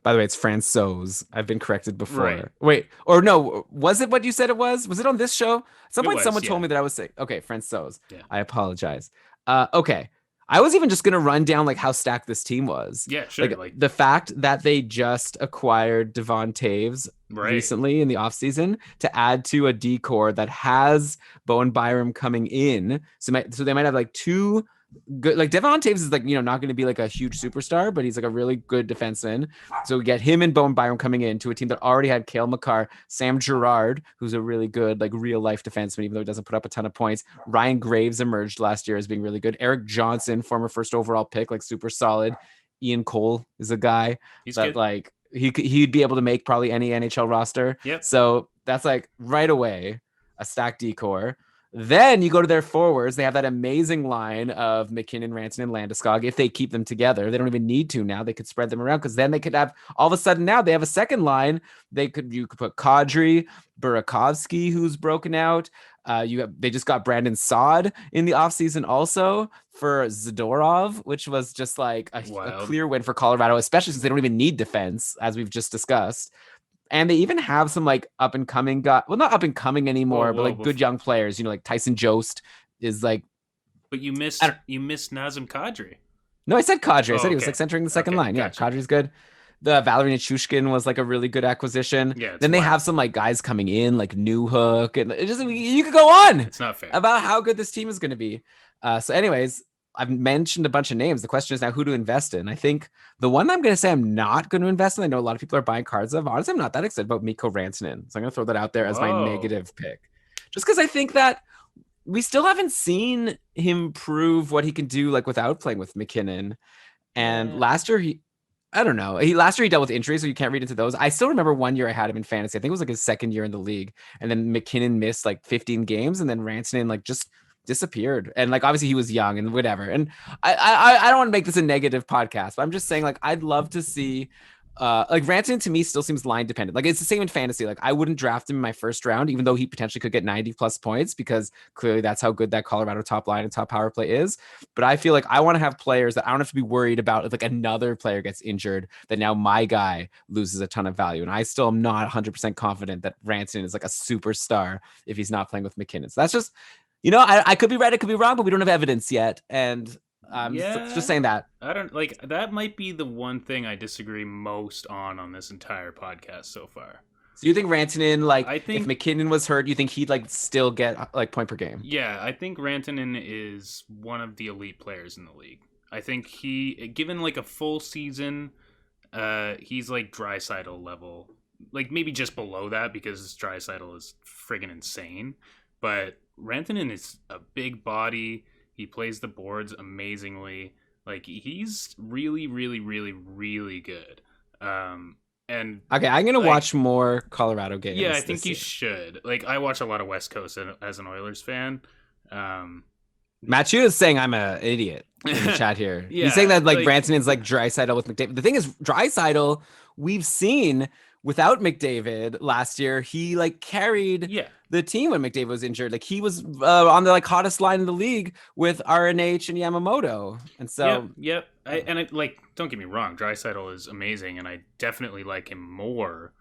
by the way, it's Francouz. I've been corrected Right. before. Wait, or no, was it what you said it was? Was it on this show? At some It point, was, someone told yeah. me that I was saying, okay, Francouz. Yeah. I apologize. Okay. I was even just gonna run down like how stacked this team was. Yeah, sure. Like Like, the fact that they just acquired Devon Taves right. recently in the offseason to add to a decor that has Bowen Byram coming in. So they might have like two good, like Devon Taves is like, not going to be like a huge superstar, but he's like a really good defenseman. So we get him and Bowen Byram coming in to a team that already had Cale Makar, Sam Girard, who's a really good, like real life defenseman, even though he doesn't put up a ton of points. Ryan Graves emerged last year as being really good. Eric Johnson, former first overall pick, like super solid. Ian Cole is a guy He's that good. like he'd be able to make probably any NHL roster. Yep. So that's like right away a stacked decor. Then you go to their forwards. They have that amazing line of McKinnon, Rantanen, and Landeskog. If they keep them together, they don't even need to now. They could spread them around because then they could have all of a sudden now they have a second line. You could put Kadri, Burakovsky, who's broken out. They just got Brandon Saad in the offseason also for Zadorov, which was just like a clear win for Colorado, especially since they don't even need defense, as we've just discussed. And they even have some like up and coming guy. Well, not up and coming anymore, but like good young players. Like Tyson Jost is like. But you missed Nazem Kadri. No, I said Kadri. I said he was like centering the second line. Yeah, gotcha. Kadri's good. The Valerie Nichushkin was like a really good acquisition. Yeah. Then they have some like guys coming in like New Hook, and it just you could go on. It's not fair about how good this team is going to be. So, anyways, I've mentioned a bunch of names. The question is now who to invest in. I think the one I'm going to say I'm not going to invest in, I know a lot of people are buying cards of. Honestly, I'm not that excited about Mikko Rantanen. So I'm going to throw that out there as my negative pick. Just because I think that we still haven't seen him prove what he can do like without playing with McKinnon. And last year, last year he dealt with injuries, so you can't read into those. I still remember one year I had him in fantasy. I think it was like his second year in the league. And then McKinnon missed like 15 games, and then Rantanen like just disappeared. And like obviously he was young and whatever. And I don't want to make this a negative podcast, but I'm just saying like I'd love to see like Rantanen to me still seems line dependent. Like it's the same in fantasy. Like I wouldn't draft him in my first round, even though he potentially could get 90 plus points because clearly that's how good that Colorado top line and top power play is. But I feel like I want to have players that I don't have to be worried about if like another player gets injured, that now my guy loses a ton of value. And I still am not 100% confident that Rantanen is like a superstar if he's not playing with McKinnon. So that's just, I could be right, I could be wrong, but we don't have evidence yet. And just saying that. I don't like that might be the one thing I disagree most on this entire podcast so far. So you think Rantanen, like, if McKinnon was hurt, you think he'd like still get like point per game? Yeah, I think Rantanen is one of the elite players in the league. I think given like a full season, he's like Draisaitl level like maybe just below that because Draisaitl is friggin' insane. But Rantanen is a big body. He plays the boards amazingly. Like he's really, really, really, really good. And Okay, I'm gonna like, watch more Colorado yeah, I games think this you year. should. Like I watch a lot of West Coast as an Oilers fan. Um, Matt Chu is saying I'm an idiot in the chat here. He's saying yeah, that like like Rantanen's like Draisaitl with McDavid. The thing is, Draisaitl, we've seen without McDavid last year, he like carried yeah, the team when McDavid was injured. Like he was on the like hottest line in the league with RNH and Yamamoto, and yep, so yep. I like. Don't get me wrong, Draisaitl is amazing, and I definitely like him more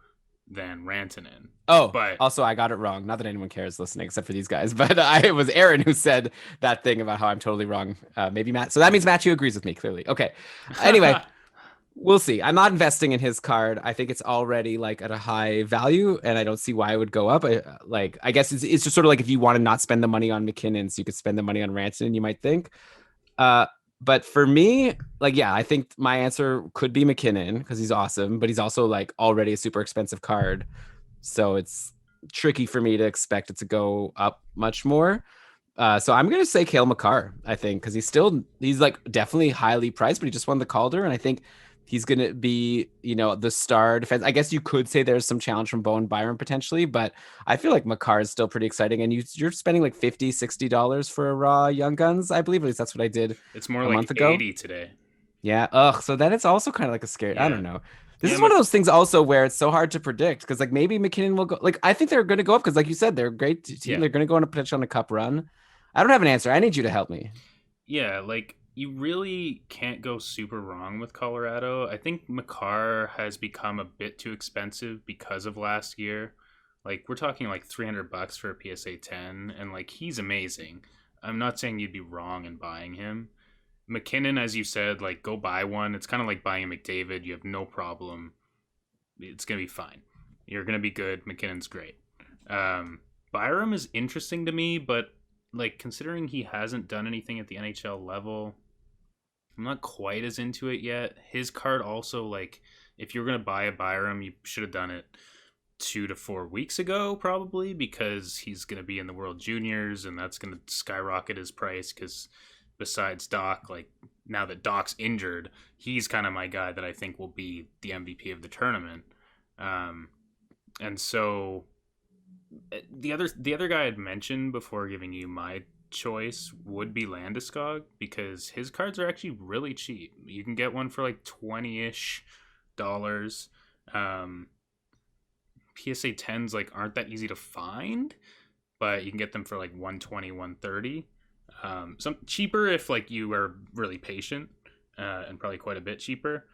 than Rantanen. oh, But also I got it wrong. Not that anyone cares listening except for these guys, but it was Aaron who said that thing about how I'm totally wrong. Maybe Matt. So that means Matthew agrees with me clearly. Okay. Anyway, we'll see. I'm not investing in his card. I think it's already like at a high value, and I don't see why it would go up. I guess it's just sort of like if you want to not spend the money on McKinnon, so you could spend the money on Ranson, you might think. Uh, but for me, like, yeah, I think my answer could be McKinnon because he's awesome, but he's also like already a super expensive card. So it's tricky for me to expect it to go up much more. So I'm gonna say Cale Makar, I think, because he's like definitely highly priced, but he just won the Calder, and I think he's gonna be, the star defense. I guess you could say there's some challenge from Bowen Byron potentially, but I feel like Makar is still pretty exciting. And you're spending like $50-$60 for a raw Young Guns, I believe. At least that's what I did it's more a like month ago. 80 today. Yeah. Ugh. So then it's also kind of like a scary. I Yeah, don't know. This yeah, is one of those things also where it's so hard to predict because like maybe McKinnon will go. Like I think they're going to go up because like you said, they're a great team. yeah, They're going to go on a potential on a cup run. I don't have an answer. I need you to help me. yeah. Like you really can't go super wrong with Colorado. I think Makar has become a bit too expensive because of last year. Like we're talking like $300 for a PSA 10, and like he's amazing. I'm not saying you'd be wrong in buying him. McKinnon, as you said, like go buy one. It's kind of like buying a McDavid. You have no problem. It's gonna be fine. You're gonna be good. McKinnon's great. Byram is interesting to me, but like considering he hasn't done anything at the NHL level, I'm not quite as into it yet. His card also like if you're gonna buy a Byram, you should have done it 2 to 4 weeks ago, probably because he's gonna be in the World Juniors, and that's gonna skyrocket his price because besides Doc, like now that Doc's injured, he's kind of my guy that I think will be the MVP of the tournament. Um, and so the other guy I'd mentioned before giving you my choice would be Landeskog because his cards are actually really cheap. You can get one for like 20-ish dollars. PSA 10s like aren't that easy to find, but you can get them for like 120, 130. Some cheaper if like you are really patient, and probably quite a bit cheaper.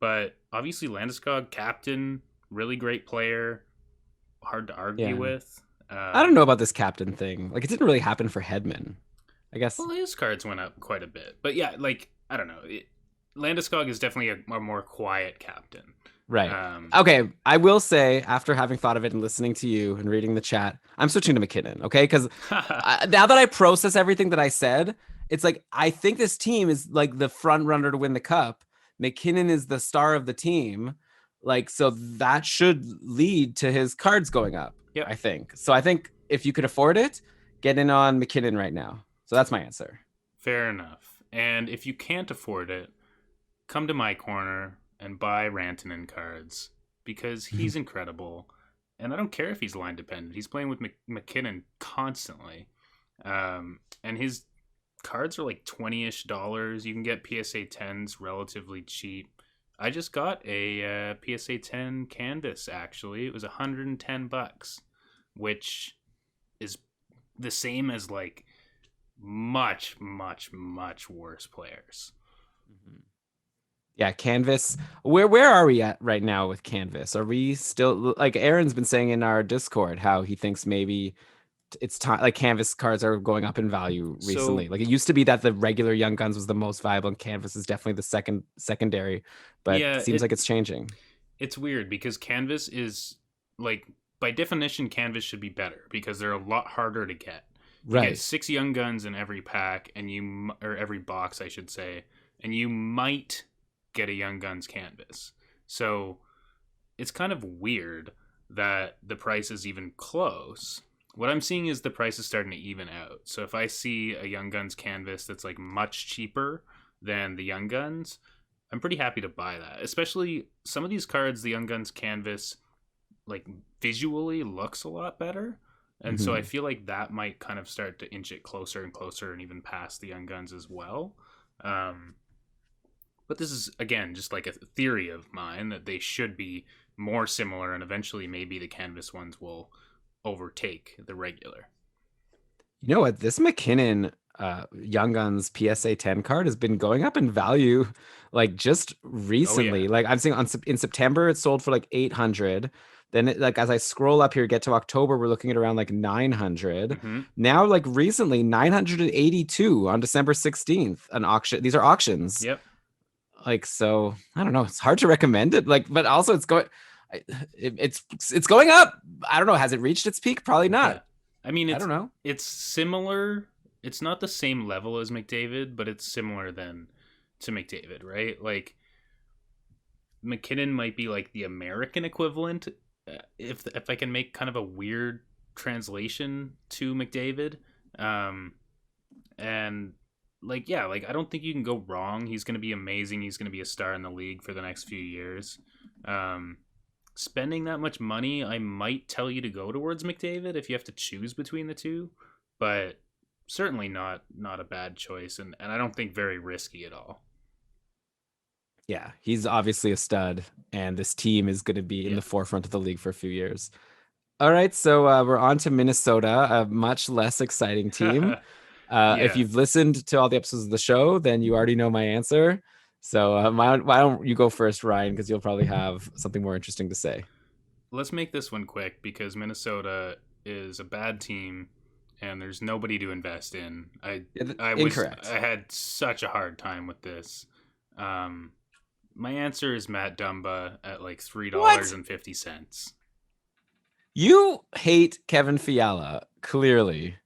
But obviously Landeskog, captain, really great player, hard to argue Yeah. with. I don't know about this captain thing. Like it didn't really happen for Hedman. I guess. Well, his cards went up quite a bit, but yeah, like I don't know. Landeskog is definitely a more quiet captain. Right. Um, Okay. I will say, after having thought of it and listening to you and reading the chat, I'm switching to McKinnon. Okay. Because now that I process everything that I said, it's like I think this team is like the front runner to win the cup. McKinnon is the star of the team. Like, so that should lead to his cards going up, yep, I think. So I think if you could afford it, get in on McKinnon right now. So that's my answer. fair enough. And if you can't afford it, come to my corner and buy Rantanen cards because he's incredible. And I don't care if he's line dependent. He's playing with McKinnon constantly. And his cards are like 20-ish dollars. You can get PSA 10s relatively cheap. I just got a PSA 10 canvas actually. It was $110, which is the same as like much, much, much worse players. Yeah, Canvas. Where are we at right now with Canvas? Are we still like Aaron's been saying in our Discord how he thinks maybe it's time like Canvas cards are going up in value So recently. Like it used to be that the regular Young Guns was the most viable and Canvas is definitely the secondary, but yeah, seems like it's changing. it's weird because Canvas is like by definition Canvas should be better because they're a lot harder to get. You get Right. 6 Young Guns in every pack, and or every box, I should say, and you might get a Young Guns canvas. So it's kind of weird. that the price is even close. What I'm seeing is the price is starting to even out. So if I see a Young Guns canvas that's like much cheaper than the Young Guns, I'm pretty happy to buy that. Especially some of these cards, the Young Guns canvas, like visually looks a lot better. And so I Mhm. feel like that might kind of start to inch it closer and closer and even past the Young Guns as well. Um, but this is, again, just like a theory of mine that they should be more similar and eventually maybe the canvas ones will overtake the regular. You know what? This McKinnon Young Guns PSA 10 card has been going up in value like just Oh, yeah. recently. Like I'm seeing in September it sold for like 800. Then like as I scroll up here get to October we're looking at around like 900. Mm-hmm. Now like recently 982 on December 16th an auction. These are auctions. Yep. Like so I don't know. It's hard to recommend it like but also it's going it's going up. I don't know. Has it reached its peak? Probably Yeah. not. I mean, I don't know. it's similar. It's not the same level as McDavid, but it's similar then to McDavid, right? Like McKinnon might be like the American equivalent, if I can make kind of a weird translation to McDavid, um, and like yeah, like I don't think you can go wrong. He's going to be amazing. He's going to be a star in the league for the next few years. Um, Spending that much money, I might tell you to go towards McDavid if you have to choose between the two, but certainly not a bad choice, and I don't think very risky at all. Yeah, he's obviously a stud, and this team is going to be in Yeah. the forefront of the league for a few years. All right, so we're on to Minnesota, a much less exciting team. If Yeah. you've listened to all the episodes of the show, then you already know my answer. So why don't you go first, Ryan? Because you'll probably have something more interesting to say. Let's make this one quick because Minnesota is a bad team and there's nobody to invest in. Incorrect. I had such a hard time with this. Um my answer is Matt Dumba at like What? $3.50. You hate Kevin Fiala, clearly.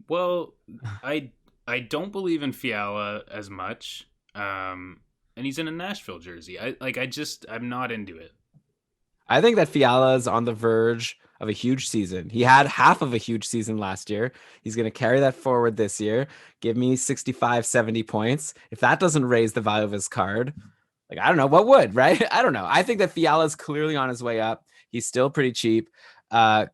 Well, I I don't believe in Fiala as much. And he's in a Nashville jersey. I'm not into it. I think that Fiala is on the verge of a huge season. He had half of a huge season last year. He's going to carry that forward this year. Give me 65, 70 points. If that doesn't raise the value of his card, like, I don't know what would, right? I don't know. I think that Fiala is clearly on his way up. He's still pretty cheap. Uh,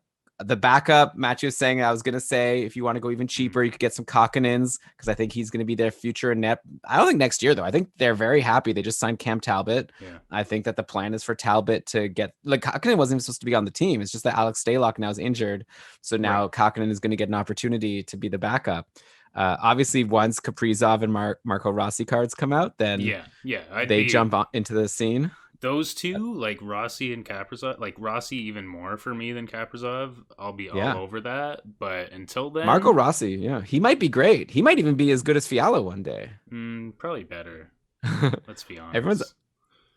the backup, Matthew was saying, I was going to say, if you want to go even cheaper, you could get some Kakkonens because I think he's going to be their future net. I don't think next year, though. I think they're very happy. They just signed Cam Talbot. Yeah. I think that the plan is for Talbot to get, like, Kakkonen wasn't even supposed to be on the team. It's just that Alex Stalock now is injured. So now Right. Kakkonen is going to get an opportunity to be the backup. Obviously, once Kaprizov and Marco Rossi cards come out, then Yeah. Yeah. I'd they be jump into the scene. those two, like Rossi and Kaprizov, like Rossi even more for me than Kaprizov. I'll be all Yeah. over that. But until Marco then, Rossi, yeah. He might be great. He might even be as good as Fiala one day. probably better. Let's be Everyone's honest.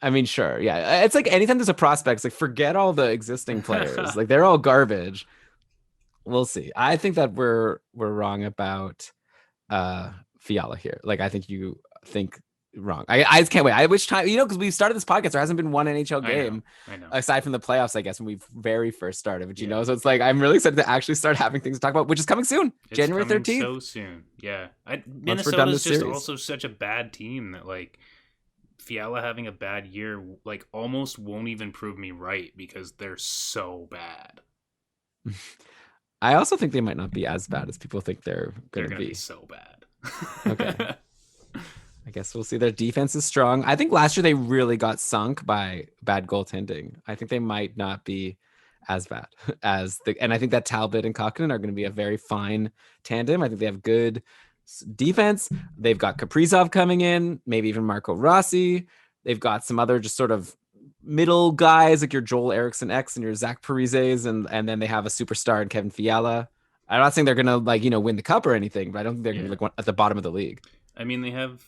I mean, sure. Yeah. It's like anytime there's a prospect, it's like forget all the existing players. Like they're all garbage. We'll see. I think that we're wrong about Fiala here. Like I think you think wrong. I just can't wait. I wish time, because we started this podcast, there hasn't been one NHL I know. game I know. aside from the playoffs, I guess, when we very first started, but Yeah. so it's like I'm really excited to actually start having things to talk about, which is coming soon, It's January coming 13th. so soon. Yeah. Once we're done Minnesota's this just series. also such a bad team that like Fiala having a bad year like almost won't even prove me right because they're so bad. I also think they might not be as bad as people think they're They're gonna gonna be be. so bad. Okay. I guess we'll see. Their defense is strong. I think last year they really got sunk by bad goaltending. I think they might not be as bad and I think that Talbot and Kokkonen are going to be a very fine tandem. I think they have good defense. They've got Kaprizov coming in, maybe even Marco Rossi. They've got some other just sort of middle guys like your Joel Eriksson X and your Zach Parises, and then they have a superstar in Kevin Fiala. I'm not saying they're gonna win the cup or anything, but I don't think they're gonna Yeah. be like at the bottom of the league. I mean they have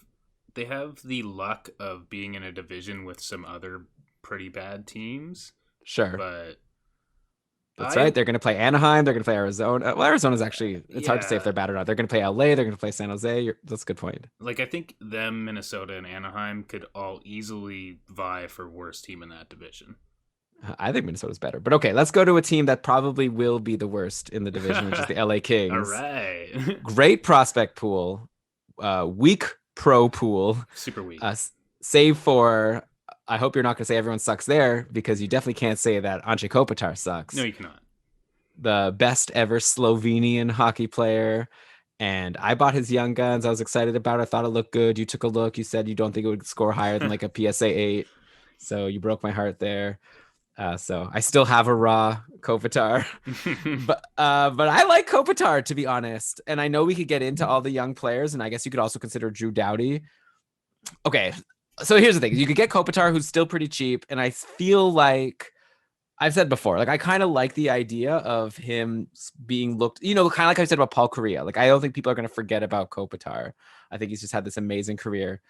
the luck of being in a division with some other pretty bad teams, Sure. but That's I right. They're going to play Anaheim. They're going to play Arizona. Well, Arizona's actually, it's hard to say if yeah, they're bad or not. They're going to play LA. They're going to play San Jose. That's a good point. like I think them, Minnesota, and Anaheim could all easily vie for worst team in that division. I think Minnesota's better. But okay, let's go to a team that probably will be the worst in the division, which is the LA All Kings. right. Great prospect pool, weak pro pool, Super weak. uh, save for. I hope you're not going to say everyone sucks there because you definitely can't say that Anze Kopitar No, sucks. you cannot. The best ever Slovenian hockey player. And I bought his Young Guns. I was excited about it. I thought it looked good. You took a look. You said you don't think it would score higher than like a PSA 8. So you broke my heart there. So I still have a raw Kopitar, but I like Kopitar to be honest. And I know we could get into all the young players, and I guess you could also consider Drew Doughty. Okay, so here's the thing: you could get Kopitar, who's still pretty cheap, and I feel like I've said before, like I kind of like the idea of him being looked, kind of like I said about Paul Correa. Like I don't think people are going to forget about Kopitar. I think he's just had this amazing career.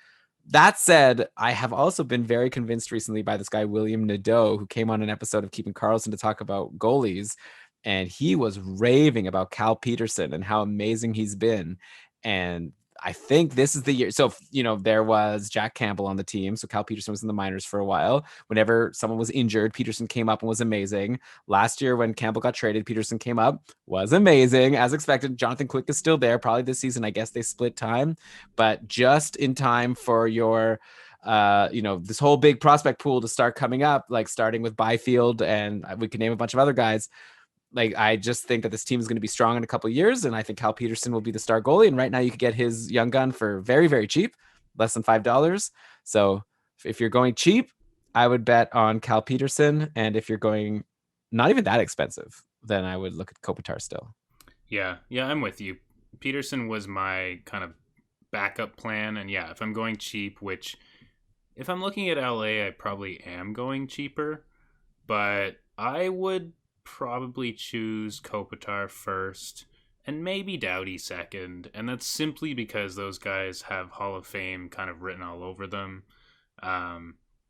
That said, I have also been very convinced recently by this guy, William Nadeau, who came on an episode of Keeping Karlsson to talk about goalies. And he was raving about Cal Peterson and how amazing he's been. And I think this is the year. So, there was Jack Campbell on the team. So Cal Peterson was in the minors for a while. Whenever someone was injured, Peterson came up and was amazing. Last year, when Campbell got traded, Peterson came up, was amazing. As expected, Jonathan Quick is still there. Probably this season, I guess they split time, but just in time for your this whole big prospect pool to start coming up, like starting with Byfield, and we can name a bunch of other guys. Like I just think that this team is going to be strong in a couple of years, and I think Cal Peterson will be the star goalie. And right now, you could get his young gun for very, very cheap, less than $5. So if you're going cheap, I would bet on Cal Peterson, and if you're going not even that expensive, then I would look at Kopitar still. Yeah, I'm with you. Peterson was my kind of backup plan, and yeah, if I'm going cheap, which if I'm looking at LA, I probably am going cheaper, but I would probably choose Kopitar first and maybe Doughty second, and that's simply because those guys have Hall of Fame kind of written all over them.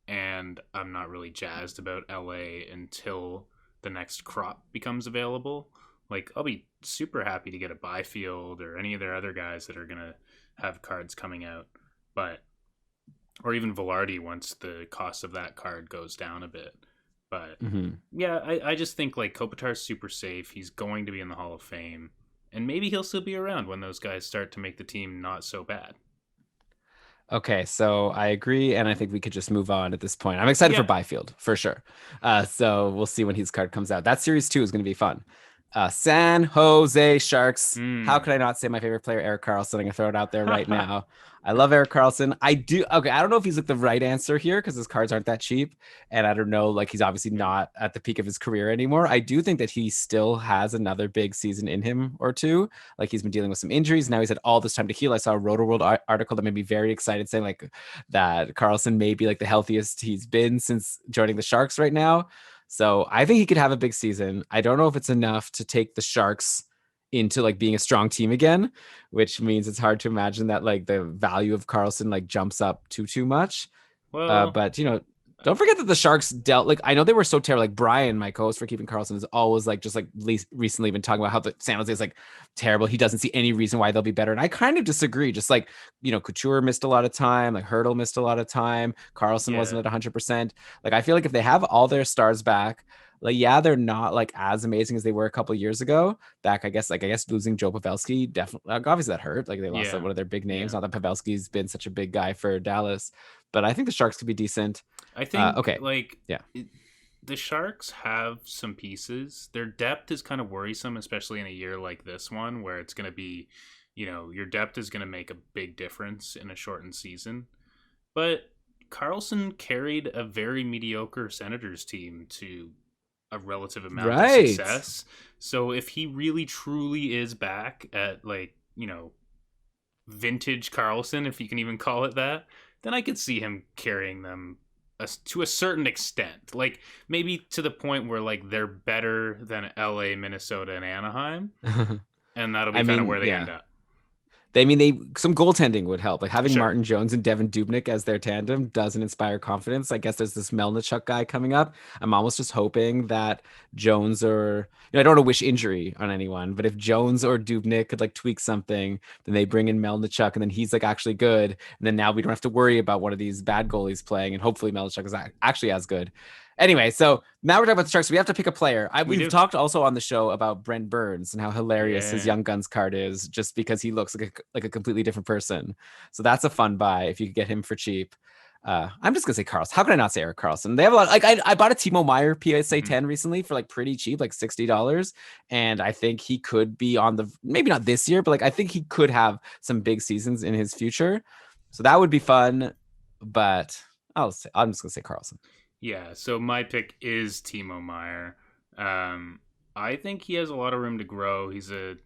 And I'm not really jazzed about LA until the next crop becomes available. Like, I'll be super happy to get a Byfield or any of their other guys that are going to have cards coming out. But, or even Velarde once the cost of that card goes down a bit. But yeah, I just think like Kopitar's super safe. He's going to be in the Hall of Fame. And maybe he'll still be around when those guys start to make the team not so bad. Okay, so I agree, and I think we could just move on at this point. I'm excited for Yeah. Byfield for sure. So we'll see when his card comes out. That series 2 is going to be fun. San Jose Sharks. How could I not say my favorite player, Erik Karlsson? I'm gonna throw it out there right now. I love Erik Karlsson. I do. Okay, I don't know if he's like the right answer here because his cards aren't that cheap, and I don't know. Like he's obviously not at the peak of his career anymore. I do think that he still has another big season in him or two. Like he's been dealing with some injuries. Now he's had all this time to heal. I saw a Roto World article that made me very excited, saying like that Karlsson may be like the healthiest he's been since joining the Sharks right now. So I think he could have a big season. I don't know if it's enough to take the Sharks into like being a strong team again, which means it's hard to imagine that like the value of Karlsson like jumps up too much. Well, But don't forget that the Sharks dealt like I know they were so terrible. Like Brian, my co-host for Keeping Karlsson, is always like just like recently been talking about how the San Jose is like terrible. He doesn't see any reason why they'll be better, and I kind of disagree. Just like Couture missed a lot of time, like Hurdle missed a lot of time. Karlsson wasn't at 100%. Like I feel like if they have all their stars back, like yeah, they're not like as amazing as they were a couple of years ago. Back, I guess losing Joe Pavelski definitely, like, obviously that hurt. Like they lost yeah, one of their big names. yeah. Not that Pavelski's been such a big guy for Dallas, but I think the Sharks could be decent. I think Okay, like yeah, the Sharks have some pieces. Their depth is kind of worrisome, especially in a year like this one where it's going to be, your depth is going to make a big difference in a shortened season. But Carlson carried a very mediocre Senators team to a relative amount of right. success. So if he really truly is back at like, vintage Carlson, if you can even call it that, then I could see him carrying them to a certain extent. Like maybe to the point where like they're better than LA, Minnesota, and Anaheim. And that'll be I kind of mean, where they yeah. end up. Some goaltending would help. Like having Sure. Martin Jones and Devin Dubnyk as their tandem doesn't inspire confidence. I guess there's this Melnichuk guy coming up. I'm almost just hoping that Jones or I don't want to wish injury on anyone, but if Jones or Dubnyk could like tweak something, then they bring in Melnichuk and then he's like actually good. And then now we don't have to worry about one of these bad goalies playing, and hopefully Melnichuk is actually as good. Anyway, so now we're talking about the Sharks. We have to pick a player. We We've do. talked also on the show about Brent Burns and how hilarious his Yeah. Young Guns card is, just because he looks like a completely different person. So that's a fun buy if you could get him for cheap. I'm just gonna say Carlson. How could I not say Eric Carlson? They have a lot. Like I bought a Timo Meyer PSA Mhm. 10 recently for like pretty cheap, like $60, and I think he could be on the maybe not this year, but like I think he could have some big seasons in his future. So that would be fun. But I'm just gonna say Carlson. Yeah, so my pick is Timo Meyer. Um, I think he has a lot of room to grow. He's the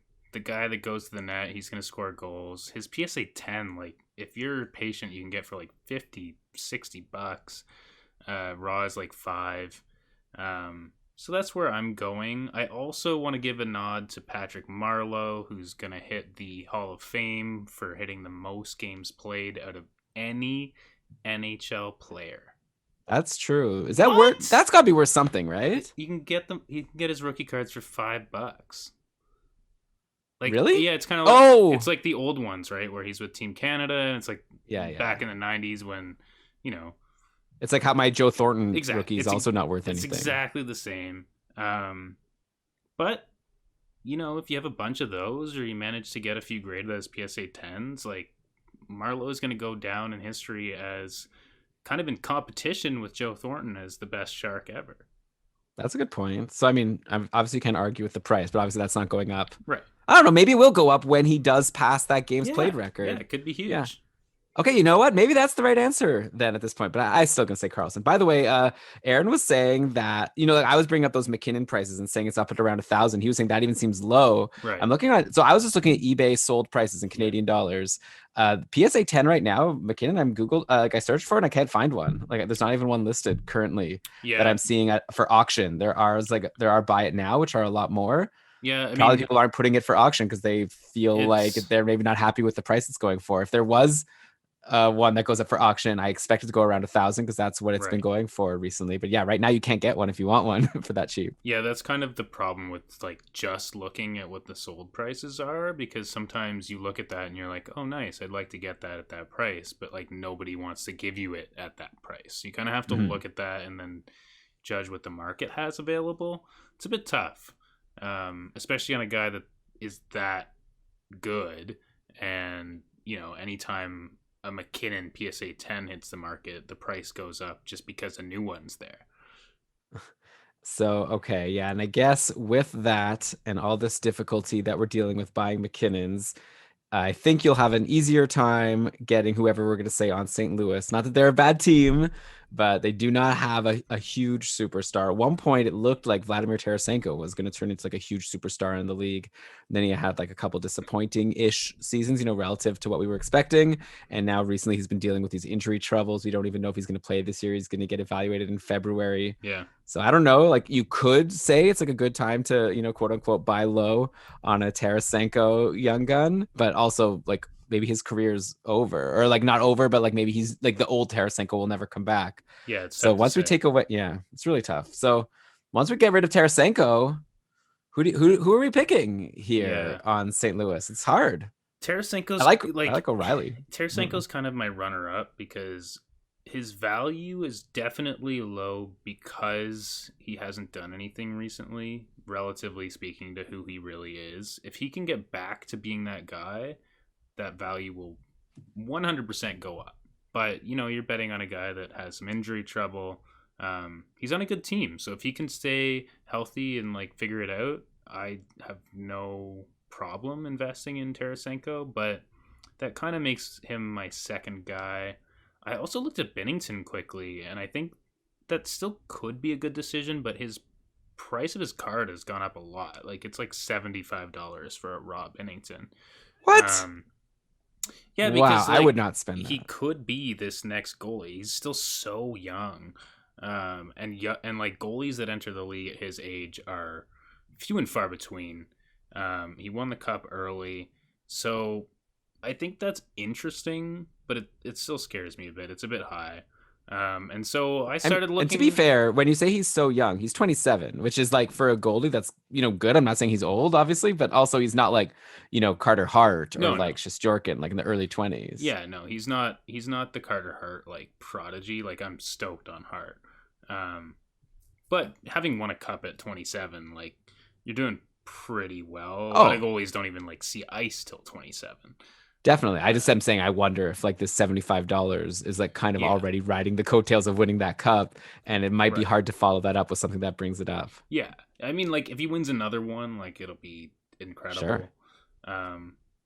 guy that goes to the net. He's going to score goals. His PSA 10, like, if you're patient, you can get for like 50, $60. Raw is like 5. So that's where I'm going. I also want to give a nod to Patrick Marleau, who's going to hit the Hall of Fame for hitting the most games played out of any NHL player. That's true. Is that worth? What? That's got to be worth something, right? You can get them. You can get his rookie cards for $5. Like, Really? yeah, it's kind of like Oh, it's like the old ones, right? Where he's with Team Canada, and it's like yeah, yeah. back in the '90s when, you know, It's like how my Joe Thornton exactly. rookie is also not worth It's anything. exactly the same. But if you have a bunch of those, or you manage to get a few graded as PSA 10s, like Marlowe is going to go down in history as kind of in competition with Joe Thornton as the best Shark ever. That's a good point. So I mean, I obviously can't argue with the price, but obviously that's not going up. Right. I don't know. Maybe it will go up when he does pass that games Yeah. played Yeah. record. It could be Yeah. huge. Okay, you know what? Maybe that's the right answer then at this point, but I still gonna say Carlson. By the way, Aaron was saying that like I was bringing up those McKinnon prices and saying it's up at around 1,000. He was saying that even seems low. Right. I'm looking at so I was just looking at eBay sold prices in Canadian dollars. PSA 10 right now, McKinnon. I'm Googled like I searched for it and I can't find one. Like there's not even one listed currently that Yeah. I'm seeing for auction. There are buy it now, which are a lot more. Yeah. I Probably mean, people aren't putting it for auction because they feel like it's they're maybe not happy with the price it's going for. If there was one that goes up for auction, I expect it to go around 1,000 because that's what it's been right. going for recently. But yeah, right now you can't get one if you want one for that cheap. Yeah, that's kind of the problem with like just looking at what the sold prices are, because sometimes you look at that and you're like, "Oh, nice, I'd like to get that at that price," but like nobody wants to give you it at that price. You kind of have to Mhm. look at that and then judge what the market has available. It's a bit tough, especially on a guy that is that good. And anytime a McKinnon PSA 10 hits the market, the price goes up just because a new one's there. So, okay, yeah. And I guess with that and all this difficulty that we're dealing with buying McKinnons, I think you'll have an easier time getting whoever we're going to say on St. Louis. Not that they're a bad team, but they do not have a huge superstar. At one point, it looked like Vladimir Tarasenko was going to turn into like a huge superstar in the league. And then he had like a couple disappointing-ish seasons, relative to what we were expecting. And now recently he's been dealing with these injury troubles. We don't even know if he's going to play this year. He's going to get evaluated in February. Yeah. So I don't know. Like you could say it's like a good time to, quote unquote, buy low on a Tarasenko young gun, but also like maybe his career's over or like not over, but like maybe he's like the old Tarasenko will never come back. Yeah, it's So tough to once we say. take away, yeah, it's really tough. So once we get rid of Tarasenko, who are we picking here Yeah. on St. Louis? It's hard. I Tarasenko's like I like like O'Reilly. I don't know. Tarasenko's kind of my runner up because his value is definitely low because he hasn't done anything recently, relatively speaking to who he really is. If he can get back to being that guy, that value will 100% go up. But you're betting on a guy that has some injury trouble. He's on a good team, so if he can stay healthy and like figure it out, I have no problem investing in Tarasenko. But that kind of makes him my second guy. I also looked at Bennington quickly, and I think that still could be a good decision, but his price of his card has gone up a lot. Like it's like $75 for a Rob Bennington. What? Um, yeah, Wow, because I would like not spend he that. could be this next goalie. He's still so young, and like goalies that enter the league at his age are few and far between. He won the cup early, so I think that's interesting, but it still scares me a bit. It's a bit high. And so I started And to be looking. fair, when you say he's so young, he's 27, which is like for a goalie, that's good. I'm not saying he's old, obviously, but also he's not like, Carter Hart or No, like no. Shestyorkin, like in the early 20s. Yeah, no, he's not the Carter Hart like prodigy. Like I'm stoked on Hart. Um, But having won a cup at 27, like, you're doing pretty well. A lot of Oh, goalies don't even like see ice till 27. definitely. I just Uh, am saying I wonder if like this $75 is like kind of yeah, already riding the coattails of winning that cup, and it might be right. hard to follow that up with something that brings it up. Yeah, I mean, like if he wins another one, like it'll be Sure. incredible.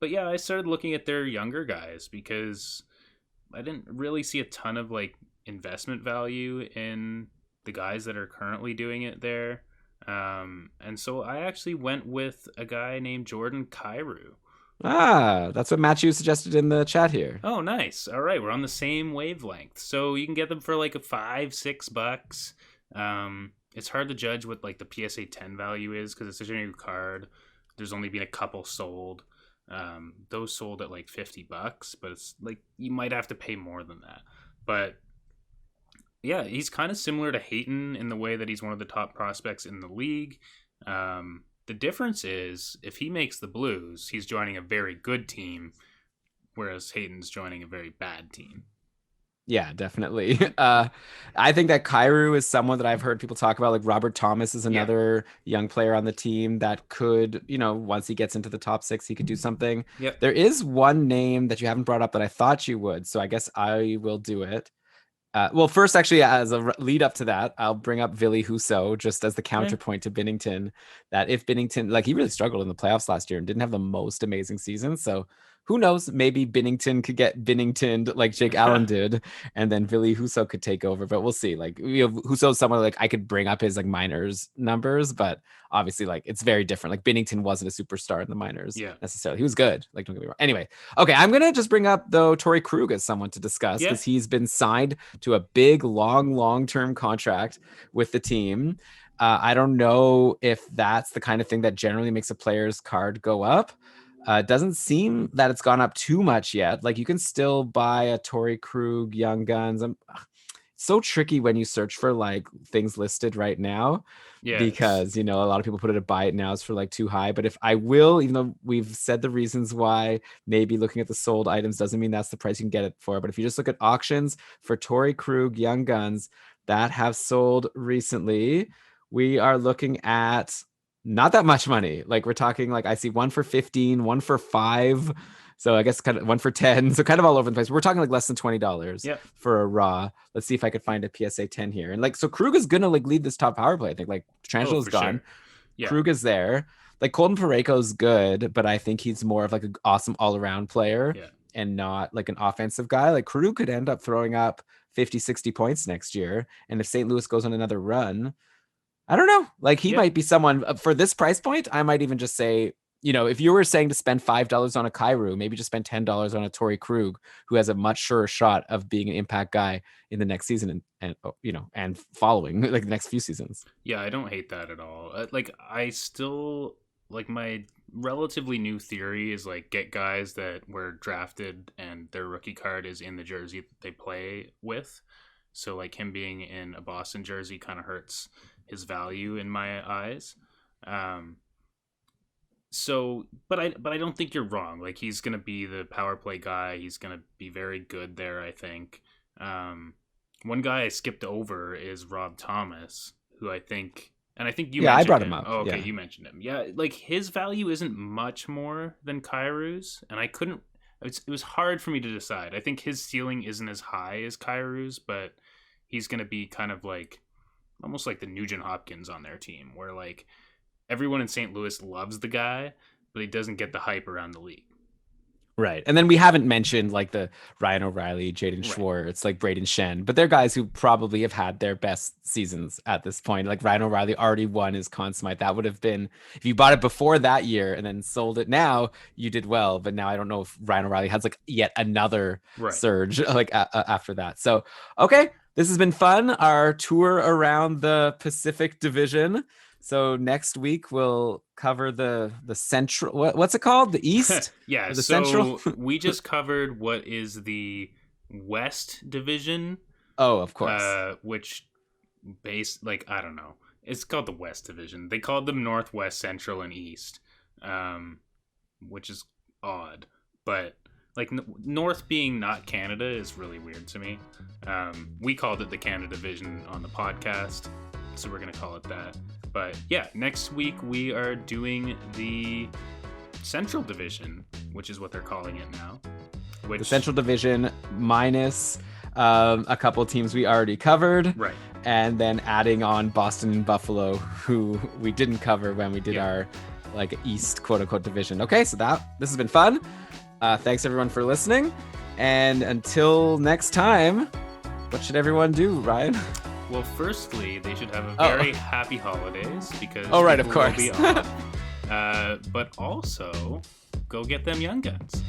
But yeah, I started looking at their younger guys because I didn't really see a ton of like investment value in the guys that are currently doing it there. And so I actually went with a guy named Jordan Kyrou. Ah, that's what Matthew suggested in the chat here. Oh, nice. All right, we're on the same wavelength. So you can get them for like a $5-6. It's hard to judge what like the PSA 10 value is because it's such a new card. There's only been a couple sold. Those sold at like $50, but it's like you might have to pay more than that. But yeah, he's kind of similar to Hayton in the way that he's one of the top prospects in the league. The difference is if he makes the Blues, he's joining a very good team, whereas Hayton's joining a very bad team. Yeah, definitely. I think that Kairu is someone that I've heard people talk about. Like Robert Thomas is Yeah. another young player on the team that could, once he gets into the top six, he could do something. Yep. There is one name that you haven't brought up that I thought you would, so I guess I will do it. Well, first, actually, as a lead up to that, I'll bring up Ville Husso just as the Yeah. counterpoint to Binnington. That if Binnington, like he really struggled in the playoffs last year and didn't have the most amazing season, so who knows? Maybe Binnington could get Binningtoned like Jake Allen did, and then Ville Husso could take over. But we'll see. Like Husso's someone like I could bring up his like minors numbers, but obviously like it's very different. Like Binnington wasn't a superstar in the minors Yeah. necessarily. He was good. Like don't get me wrong. Anyway, okay, I'm gonna just bring up though Torrey Krug as someone to discuss Yeah. because he's been signed to a big, long-term contract with the team. I don't know if that's the kind of thing that generally makes a player's card go up. It doesn't seem that it's gone up too much yet. Like you can still buy a Torrey Krug Young Guns. It's so tricky when you search for like things listed right now Yes. because a lot of people put it at buy it now is for like too high. But if I will, even though we've said the reasons why, maybe looking at the sold items doesn't mean that's the price you can get it for. But if you just look at auctions for Torrey Krug Young Guns that have sold recently, we are looking at not that much money. Like we're talking like I see one for 15, one for 5. So I guess kind of one for 10. So kind of all over the place. We're talking like less than $20 Yep. for a raw. Let's see if I could find a PSA 10 here. And like so Krug is gonna like lead this top power play. I think like Oh, Trangelo's for gone. sure. Yeah. Krug is there. Like Colton Parayko's good, but I think he's more of like an awesome all-around player Yeah. and not like an offensive guy. Like Krug could end up throwing up 50, 60 points next year. And if St. Louis goes on another run, I don't know. Like he Yeah. might be someone for this price point. I might even just say, if you were saying to spend $5 on a Kairu, maybe just spend $10 on a Torrey Krug, who has a much surer shot of being an impact guy in the next season and following like the next few seasons. Yeah, I don't hate that at all. Like I still like my relatively new theory is like get guys that were drafted and their rookie card is in the jersey that they play with. So like him being in a Boston jersey kind of hurts his value in my eyes. Um but I don't think you're wrong. Like he's gonna be the power play guy. He's gonna be very good there, I think. One guy I skipped over is Rob Thomas, who I think you Yeah, I mentioned brought him him. up. Oh, okay, Yeah. you mentioned him. Yeah, like his value isn't much more than Kairu's, and I couldn't. It was hard for me to decide. I think his ceiling isn't as high as Kairu's, but he's gonna be kind of like almost like the Nugent Hopkins on their team, where like everyone in St. Louis loves the guy, but he doesn't get the hype around the league. Right. And then we haven't mentioned like the Ryan O'Reilly, Jaden Right. Schwartz, like Braden Shen, but they're guys who probably have had their best seasons at this point. Like Ryan O'Reilly already won his Conn Smythe. That would have been, if you bought it before that year and then sold it now, you did well. But now I don't know if Ryan O'Reilly has like yet another Right. surge like after that. So, okay. This has been fun. Our tour around the Pacific Division. So next week we'll cover the central. What's it called? The East Yeah, or the Central? so we just covered what is the West Division, Oh, of course. which like I don't know. It's called the West Division. They called them Northwest, Central, and East, which is odd. But like North being not Canada is really weird to me. We called it the Canada Division on the podcast. so we're gonna call it that. But yeah, next week we are doing the Central Division, which is what they're calling it now. The Central Division minus a couple teams we already covered. Right. And then adding on Boston and Buffalo, who we didn't cover when we did our like East quote unquote division. Okay, so this has been fun. Thanks everyone for listening. And until next time, what should everyone do, Ryan? Well, firstly, they should have a very happy holidays because right, of course. will be off. But also, go get them Young Guns.